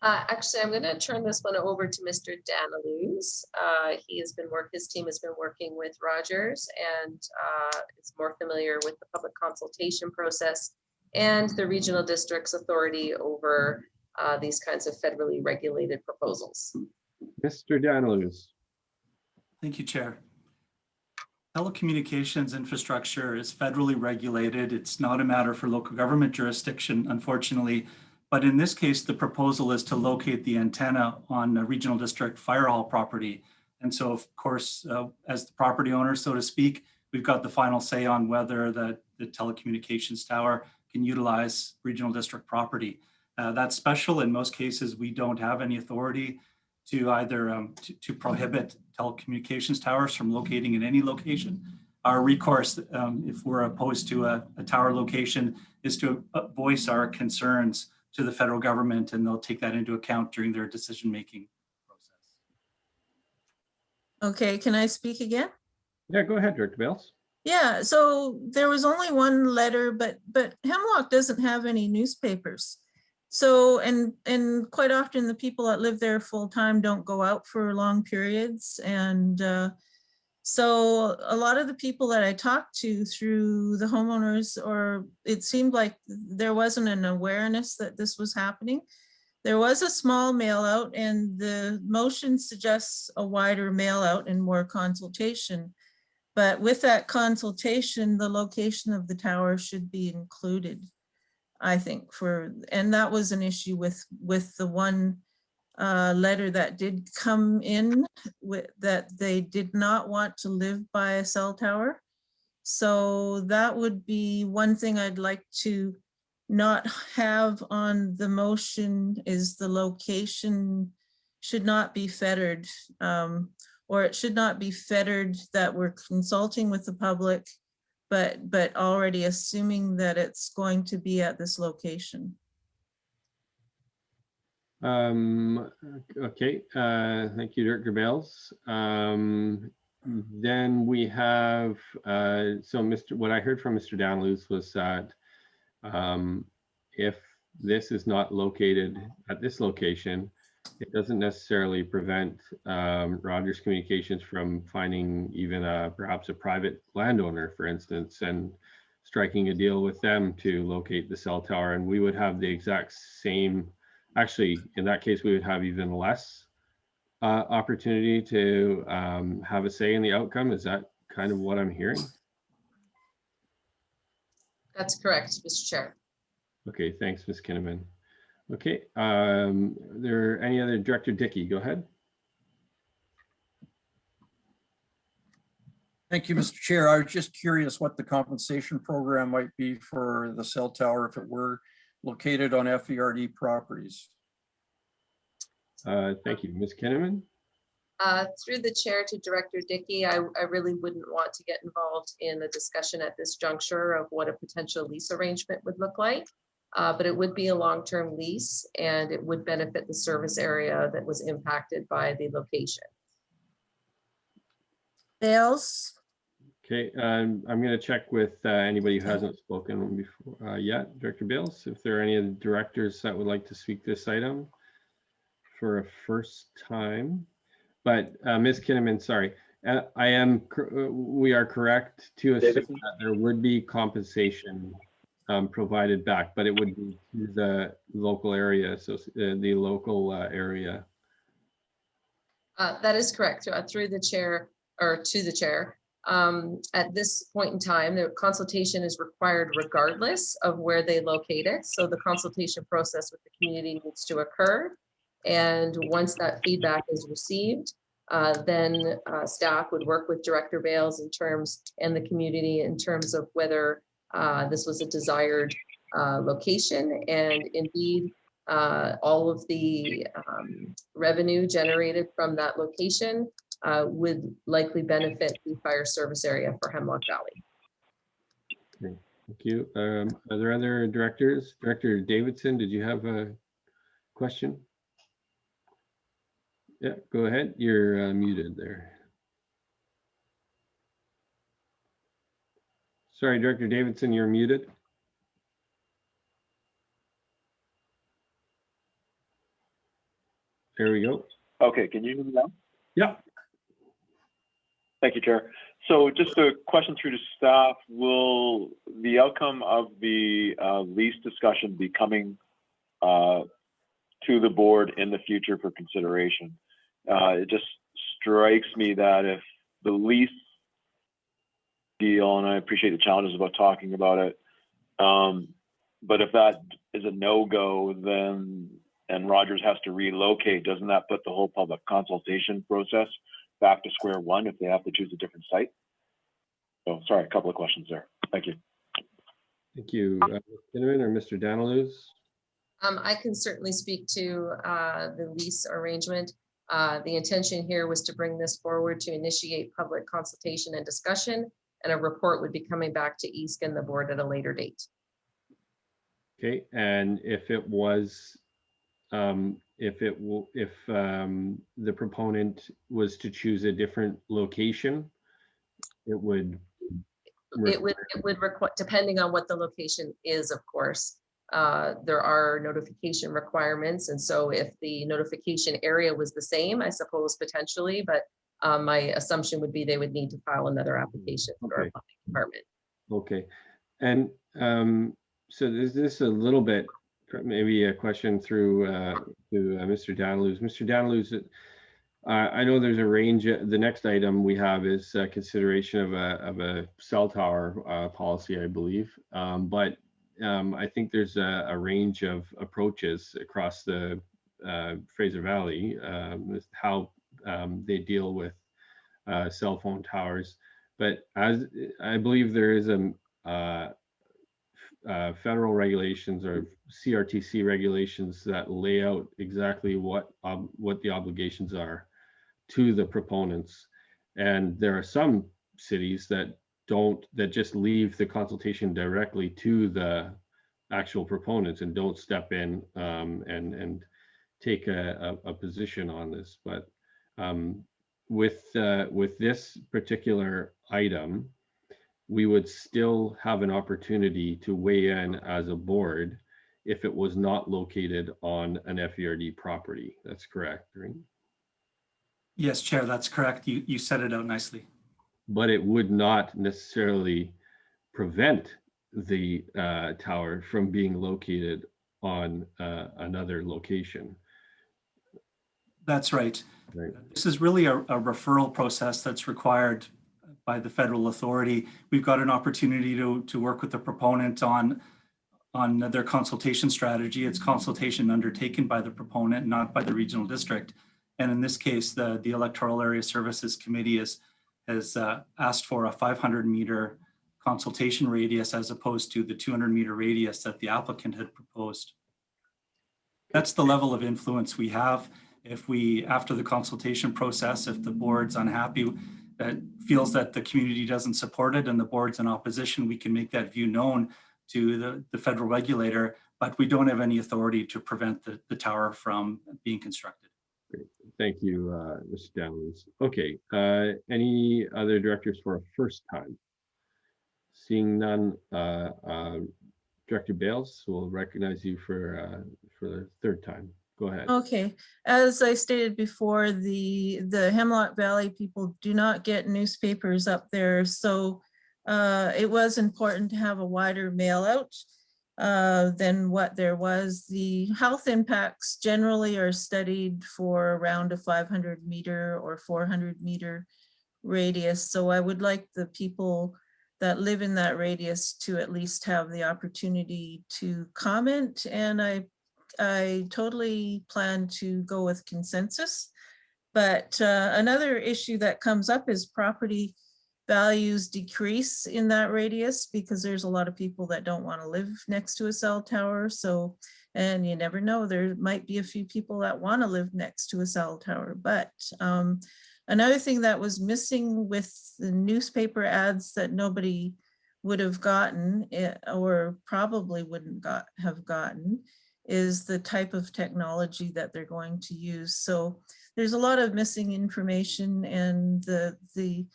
Actually, I'm going to turn this one over to Mr. Daniluz. His team has been working with Rogers and is more familiar with the public consultation process and the regional district's authority over these kinds of federally regulated proposals. Mr. Daniluz. Thank you, Chair. Telecommunications infrastructure is federally regulated. It's not a matter for local government jurisdiction, unfortunately. But in this case, the proposal is to locate the antenna on a regional district fire hall property. And so, of course, as the property owner, so to speak, we've got the final say on whether the telecommunications tower can utilize regional district property. That's special. In most cases, we don't have any authority to either to prohibit telecommunications towers from locating in any location. Our recourse, if we're opposed to a tower location, is to voice our concerns to the federal government, and they'll take that into account during their decision-making process. Okay, can I speak again? Yeah, go ahead, Director Bales. Yeah, so there was only one letter, but Hemlock doesn't have any newspapers. So, and quite often the people that live there full-time don't go out for long periods. And so a lot of the people that I talked to through the homeowners, or it seemed like there wasn't an awareness that this was happening. There was a small mail out, and the motion suggests a wider mail out and more consultation. But with that consultation, the location of the tower should be included, I think, and that was an issue with the one letter that did come in, that they did not want to live by a cell tower. So that would be one thing I'd like to not have on the motion, is the location should not be fettered, or it should not be fettered that we're consulting with the public, but already assuming that it's going to be at this location. Okay, thank you, Director Bales. Then we have, what I heard from Mr. Daniluz was that if this is not located at this location, it doesn't necessarily prevent Rogers Communications from finding even perhaps a private landowner, for instance, and striking a deal with them to locate the cell tower. And we would have the exact same, actually, in that case, we would have even less opportunity to have a say in the outcome. Is that kind of what I'm hearing? That's correct, Mr. Chair. Okay, thanks, Ms. Kinnaman. Okay, there any other? Director Dickey, go ahead. Thank you, Mr. Chair. I was just curious what the compensation program might be for the cell tower if it were located on FDrd properties. Thank you, Ms. Kinnaman. Through the chair to Director Dickey, I really wouldn't want to get involved in a discussion at this juncture of what a potential lease arrangement would look like. But it would be a long-term lease, and it would benefit the service area that was impacted by the location. Bales? Okay, I'm going to check with anybody who hasn't spoken before yet. Director Bales, if there are any of the directors that would like to speak this item for a first time. But Ms. Kinnaman, sorry, we are correct to assume that there would be compensation provided back, but it would be to the local area, so the local area. That is correct. Through the chair, or to the chair. At this point in time, the consultation is required regardless of where they locate it. So the consultation process with the community needs to occur. And once that feedback is received, then staff would work with Director Bales and the community in terms of whether this was a desired location. And indeed, all of the revenue generated from that location would likely benefit the fire service area for Hemlock Valley. Okay, thank you. Are there other directors? Director Davidson, did you have a question? Yeah, go ahead. You're muted there. Sorry, Director Davidson, you're muted. There we go. Okay, can you hear me now? Yeah. Thank you, Chair. So just a question through to staff. Will the outcome of the lease discussion be coming to the board in the future for consideration? It just strikes me that if the lease deal, and I appreciate the challenges about talking about it, but if that is a no-go, then and Rogers has to relocate, doesn't that put the whole public consultation process back to square one if they have to choose a different site? So sorry, a couple of questions there. Thank you. Thank you. Kinnaman or Mr. Daniluz? I can certainly speak to the lease arrangement. The intention here was to bring this forward to initiate public consultation and discussion, and a report would be coming back to ESC and the board at a later date. Okay, and if it was, if the proponent was to choose a different location, it would require, depending on what the location is, of course. There are notification requirements, and so if the notification area was the same, I suppose potentially, but my assumption would be they would need to file another application for our planning department. Okay, and so is this a little bit, maybe a question through to Mr. Daniluz. Mr. Daniluz, I know there's a range. The next item we have is consideration of a cell tower policy, I believe, but I think there's a range of approaches across the Fraser Valley with how they deal with cell phone towers. But as I believe there is a federal regulations or CRTC regulations that lay out exactly what the obligations are to the proponents. And there are some cities that just leave the consultation directly to the actual proponents and don't step in and take a position on this. But with this particular item, we would still have an opportunity to weigh in as a board if it was not located on an Fdrd property. That's correct, right? Yes, Chair, that's correct. You set it out nicely. But it would not necessarily prevent the tower from being located on another location. That's right. This is really a referral process that's required by the federal authority. We've got an opportunity to work with the proponent on their consultation strategy. It's consultation undertaken by the proponent, not by the regional district. And in this case, the Electoral Area Services Committee has asked for a 500-meter consultation radius as opposed to the 200-meter radius that the applicant had proposed. That's the level of influence we have. If we, after the consultation process, if the board's unhappy, that feels that the community doesn't support it and the board's in opposition, we can make that view known to the federal regulator, but we don't have any authority to prevent the tower from being constructed. Great. Thank you, Mr. Daniluz. Okay, any other directors for a first time? Seeing none, Director Bales will recognize you for the third time. Go ahead. Okay, as I stated before, the Hemlock Valley people do not get newspapers up there, so it was important to have a wider mail out than what there was. The health impacts generally are studied for around a 500-meter or 400-meter radius, so I would like the people that live in that radius to at least have the opportunity to comment, and I totally plan to go with consensus. But another issue that comes up is property values decrease in that radius because there's a lot of people that don't want to live next to a cell tower. So, and you never know, there might be a few people that want to live next to a cell tower. But another thing that was missing with the newspaper ads that nobody would have gotten or probably wouldn't have gotten is the type of technology that they're going to use. So there's a lot of missing information, and the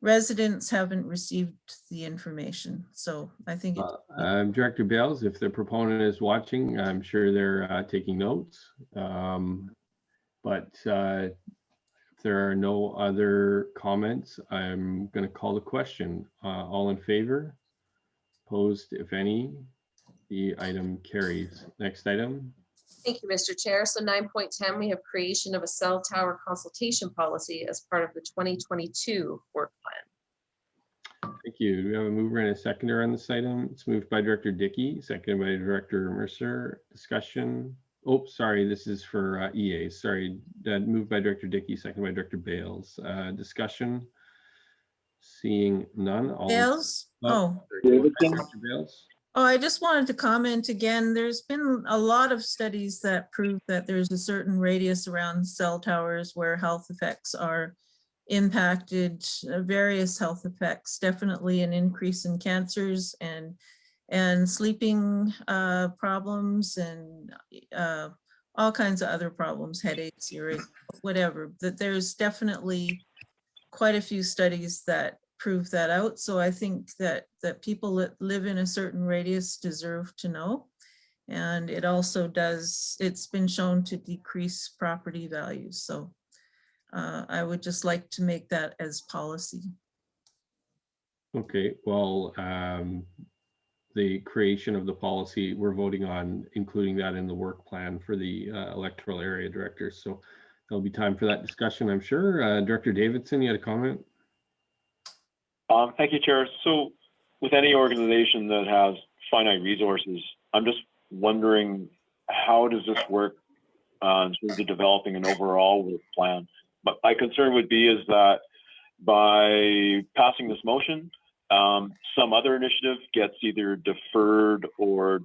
residents haven't received the information. So I think Director Bales, if the proponent is watching, I'm sure they're taking notes. But if there are no other comments, I'm going to call the question. All in favor? Opposed, if any? The item carries. Next item. Thank you, Mr. Chair. So 9.10, we have creation of a cell tower consultation policy as part of the 2022 work plan. Thank you. Do we have a mover and a seconder on this item? It's moved by Director Dickey, seconded by Director Mercer. Discussion. Oh, sorry, this is for EA. Sorry, moved by Director Dickey, seconded by Director Bales. Discussion. Seeing none. All Bales? Director Bales. Oh, I just wanted to comment again, there's been a lot of studies that prove that there's a certain radius around cell towers where health effects are impacted, various health effects, definitely an increase in cancers and sleeping problems and all kinds of other problems, headaches, earache, whatever. That there's definitely quite a few studies that prove that out. So I think that people that live in a certain radius deserve to know. And it also does, it's been shown to decrease property values. So I would just like to make that as policy. Okay, well, the creation of the policy, we're voting on including that in the work plan for the electoral area directors. So there'll be time for that discussion, I'm sure. Director Davidson, you had a comment? Thank you, Chair. So with any organization that has finite resources, I'm just wondering, how does this work in terms of developing an overall work plan? But my concern would be is that by passing this motion, some other initiative gets either deferred or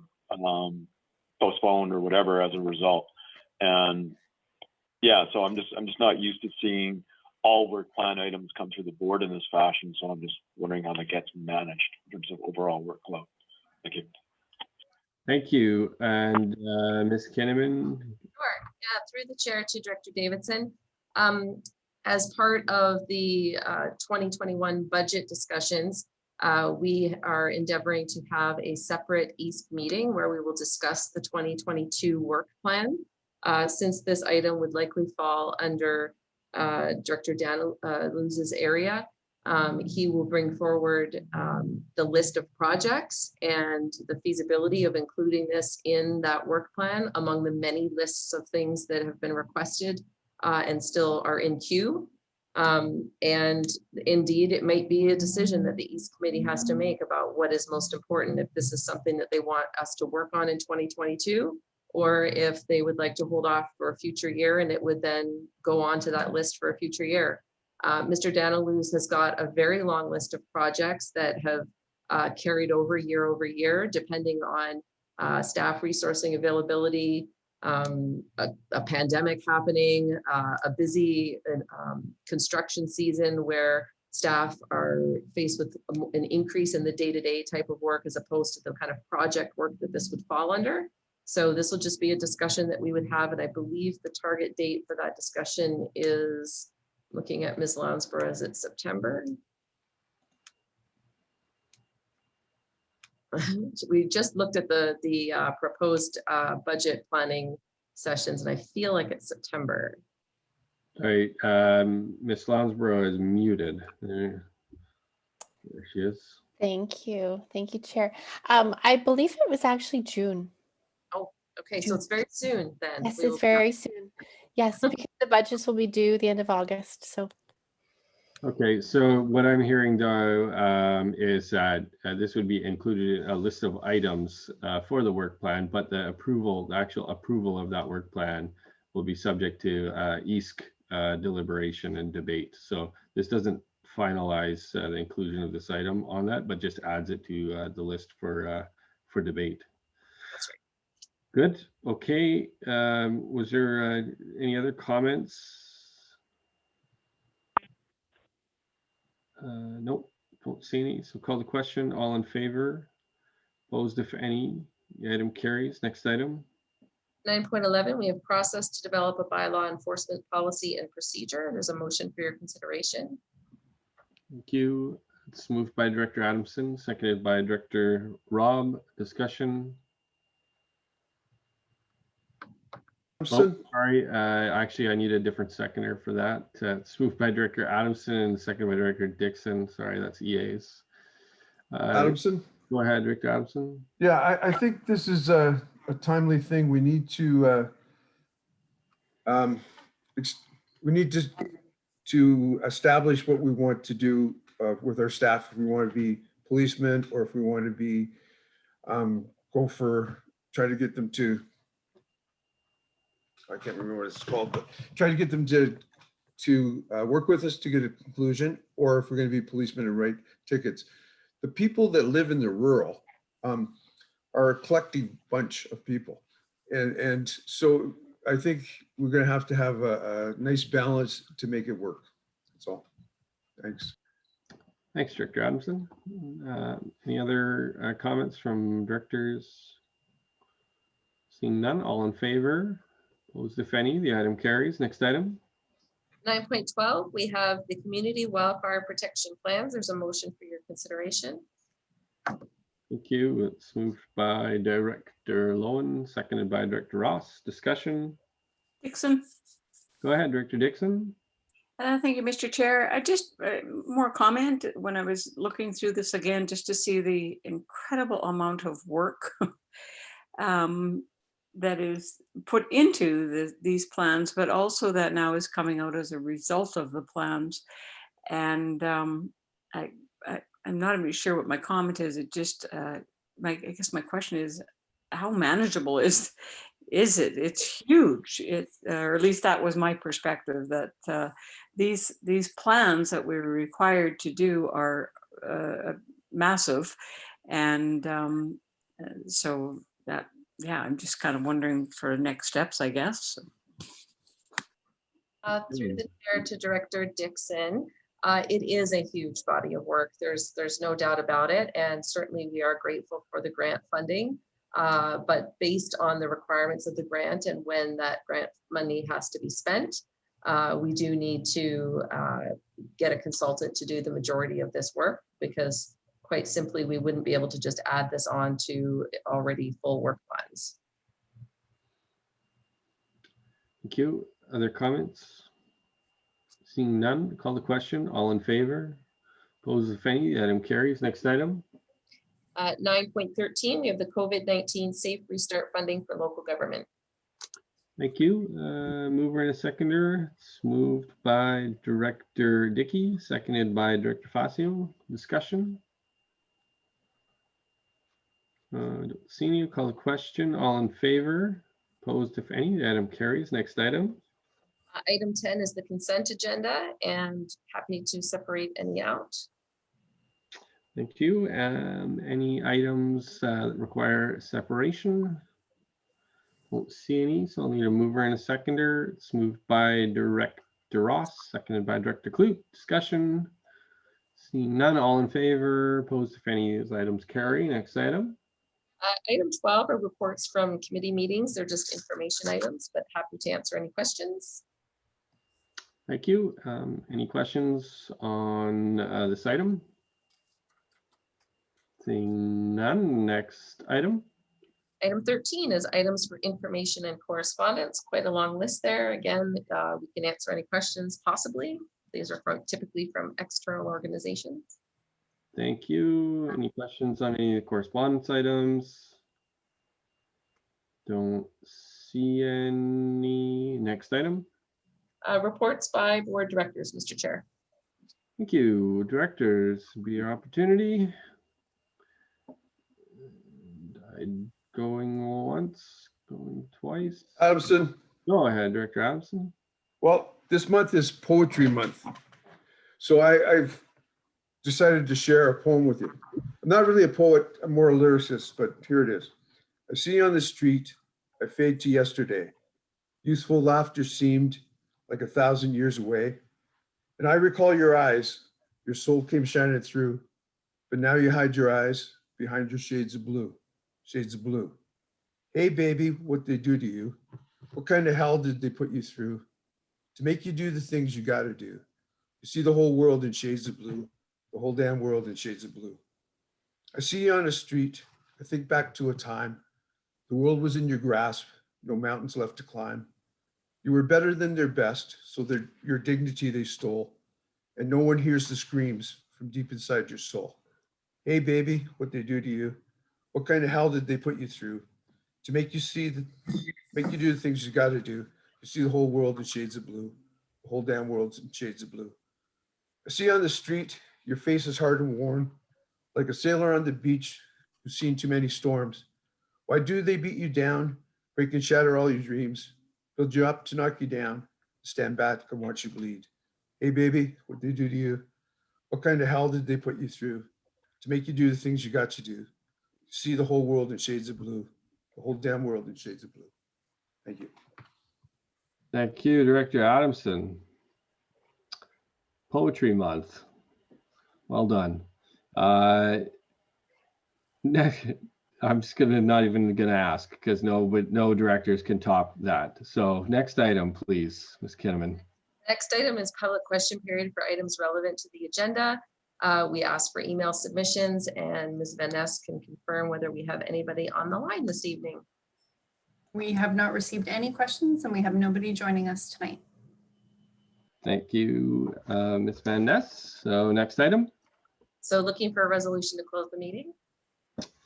postponed or whatever as a result. And yeah, so I'm just not used to seeing all work plan items come through the board in this fashion. So I'm just wondering how that gets managed in terms of overall workload. Thank you. Thank you. And Ms. Kinnaman? Sure. Yeah, through the chair to Director Davidson. As part of the 2021 budget discussions, we are endeavoring to have a separate EASC meeting where we will discuss the 2022 work plan. Since this item would likely fall under Director Daneluz's area, he will bring forward the list of projects and the feasibility of including this in that work plan among the many lists of things that have been requested and still are in queue. And indeed, it might be a decision that the EASC committee has to make about what is most important, if this is something that they want us to work on in 2022, or if they would like to hold off for a future year and it would then go on to that list for a future year. Mr. Daneluz has got a very long list of projects that have carried over year, depending on staff resourcing availability, a pandemic happening, a busy construction season where staff are faced with an increase in the day-to-day type of work as opposed to the kind of project work that this would fall under. So this will just be a discussion that we would have, and I believe the target date for that discussion is, looking at Ms. Lounsborough, is it September? We just looked at the proposed budget planning sessions, and I feel like it's September. All right, Ms. Lounsborough is muted. There she is. Thank you, Chair. I believe it was actually June. Oh, okay, so it's very soon then. Yes, it's very soon. Yes, because the budgets will be due the end of August. So. Okay, so what I'm hearing though is that this would be included in a list of items for the work plan, but the actual approval of that work plan will be subject to EASC deliberation and debate. So this doesn't finalize the inclusion of this item on that, but just adds it to the list for debate. That's right. Good. Okay. Was there any other comments? Nope, don't see any. So call the question. All in favor? Opposed, if any? The item carries. Next item. 9.11, we have process to develop a bylaw enforcement policy and procedure. There's a motion for your consideration. Thank you. It's moved by Director Adamson, seconded by Director Robb. Discussion. Oh, Adamson? sorry. Actually, I need a different seconder for that. It's moved by Director Adamson and seconded by Director Dixon. Sorry, that's EA's. Adamson? Go ahead, Director Adamson. Yeah, I think this is a timely thing. We need to to establish what we want to do with our staff. If we want to be policemen, or if we want to be try to get them to, I can't remember what it's called, but try to get them to work with us to get a conclusion, or if we're going to be policemen and write tickets. The people that live in the rural are a collective bunch of people. And so I think we're going to have a nice balance to make it work. That's all. Thanks. Thanks, Director Adamson. Any other comments from directors? Seeing none, all in favor? Opposed, if any? The item carries. Next item. 9.12, we have the community wildfire protection plans. There's a motion for your consideration. Thank you. It's moved by Director Lowen, seconded by Director Ross. Discussion. Dixon. Go ahead, Director Dixon. Thank you, Mr. Chair. I just more comment when I was looking through this again, just to see the incredible amount of work that is put into these plans, but also that now is coming out as a result of the plans. And I'm not even sure what my comment is. It just, I guess my question is, how manageable is it? It's huge. Or at least that was my perspective, that these plans that we're required to do are massive. And so that, yeah, I'm just kind of wondering for next steps, I guess. Through the chair to Director Dixon. It is a huge body of work. There's no doubt about it. And certainly we are grateful for the grant funding. But based on the requirements of the grant and when that grant money has to be spent, we do need to get a consultant to do the majority of this work, because quite simply, we wouldn't be able to just add this on to already full work plans. Thank you. Other comments? Seeing none, call the question. All in favor? Opposed, if any? The item carries. Next item. 9.13, we have the COVID-19 Safe Restart funding for local government. Thank you. Mover and a seconder. It's moved by Director Dickey, seconded by Director Fascio. Discussion. Don't see any. Call the question. All in favor? Opposed, if any? The item carries. Next item. Item 10 is the consent agenda, and happy to separate any out. Thank you. Any items that require separation? Won't see any, so I'll need a mover and a seconder. It's moved by Director Ross, seconded by Director Kloot. Discussion. Seeing none, all in favor? Opposed, if any, these items carry. Next item. Item 12 are reports from committee meetings. They're just information items, but happy to answer any questions. Thank you. Any questions on this item? Seeing none, next item. Item 13 is items for information and correspondence. Quite a long list there. Again, we can answer any questions possibly. These are typically from external organizations. Thank you. Any questions on any of the correspondence items? Don't see any. Next item. Reports by board directors, Mr. Chair. Thank you. Directors, be your opportunity. Going once, going twice. Adamson. Go ahead, Director Adamson. Well, this month is Poetry Month. So I've decided to share a poem with you. I'm not really a poet, I'm more a lyricist, but here it is. I see you on the street, I fade to yesterday. Youthful laughter seemed like 1,000 years away. And I recall your eyes, your soul came shining through, but now you hide your eyes behind your shades of blue, shades of blue. Hey baby, what they do to you? What kind of hell did they put you through to make you do the things you gotta do? You see the whole world in shades of blue, the whole damn world in shades of blue. I see you on the street, I think back to a time. The world was in your grasp, no mountains left to climb. You were better than their best, so your dignity they stole, and no one hears the screams from deep inside your soul. Hey baby, what they do to you? What kind of hell did they put you through to make you make you do the things you gotta do? You see the whole world in shades of blue, the whole damn world's in shades of blue. I see you on the street, your face is hard and worn, like a sailor on the beach who's seen too many storms. Why do they beat you down, break and shatter all your dreams, build you up to knock you down, stand back and watch you bleed? Hey baby, what they do to you? What kind of hell did they put you through to make you do the things you got to do? See the whole world in shades of blue, the whole damn world in shades of blue. Thank you. Thank you, Director Adamson. Poetry Month. Well done. Next, I'm just not even gonna ask because no directors can top that. So next item, please, Ms. Kinnaman. Next item is public question period for items relevant to the agenda. We ask for email submissions, and Ms. Van Ness can confirm whether we have anybody on the line this evening. We have not received any questions and we have nobody joining us tonight. Thank you, Ms. Van Ness. So next item. So looking for a resolution to close the meeting.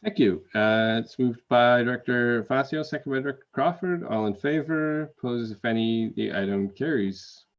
Thank you. It's moved by Director Facio, second by Director Crawford. All in favor, opposed if any, the item carries.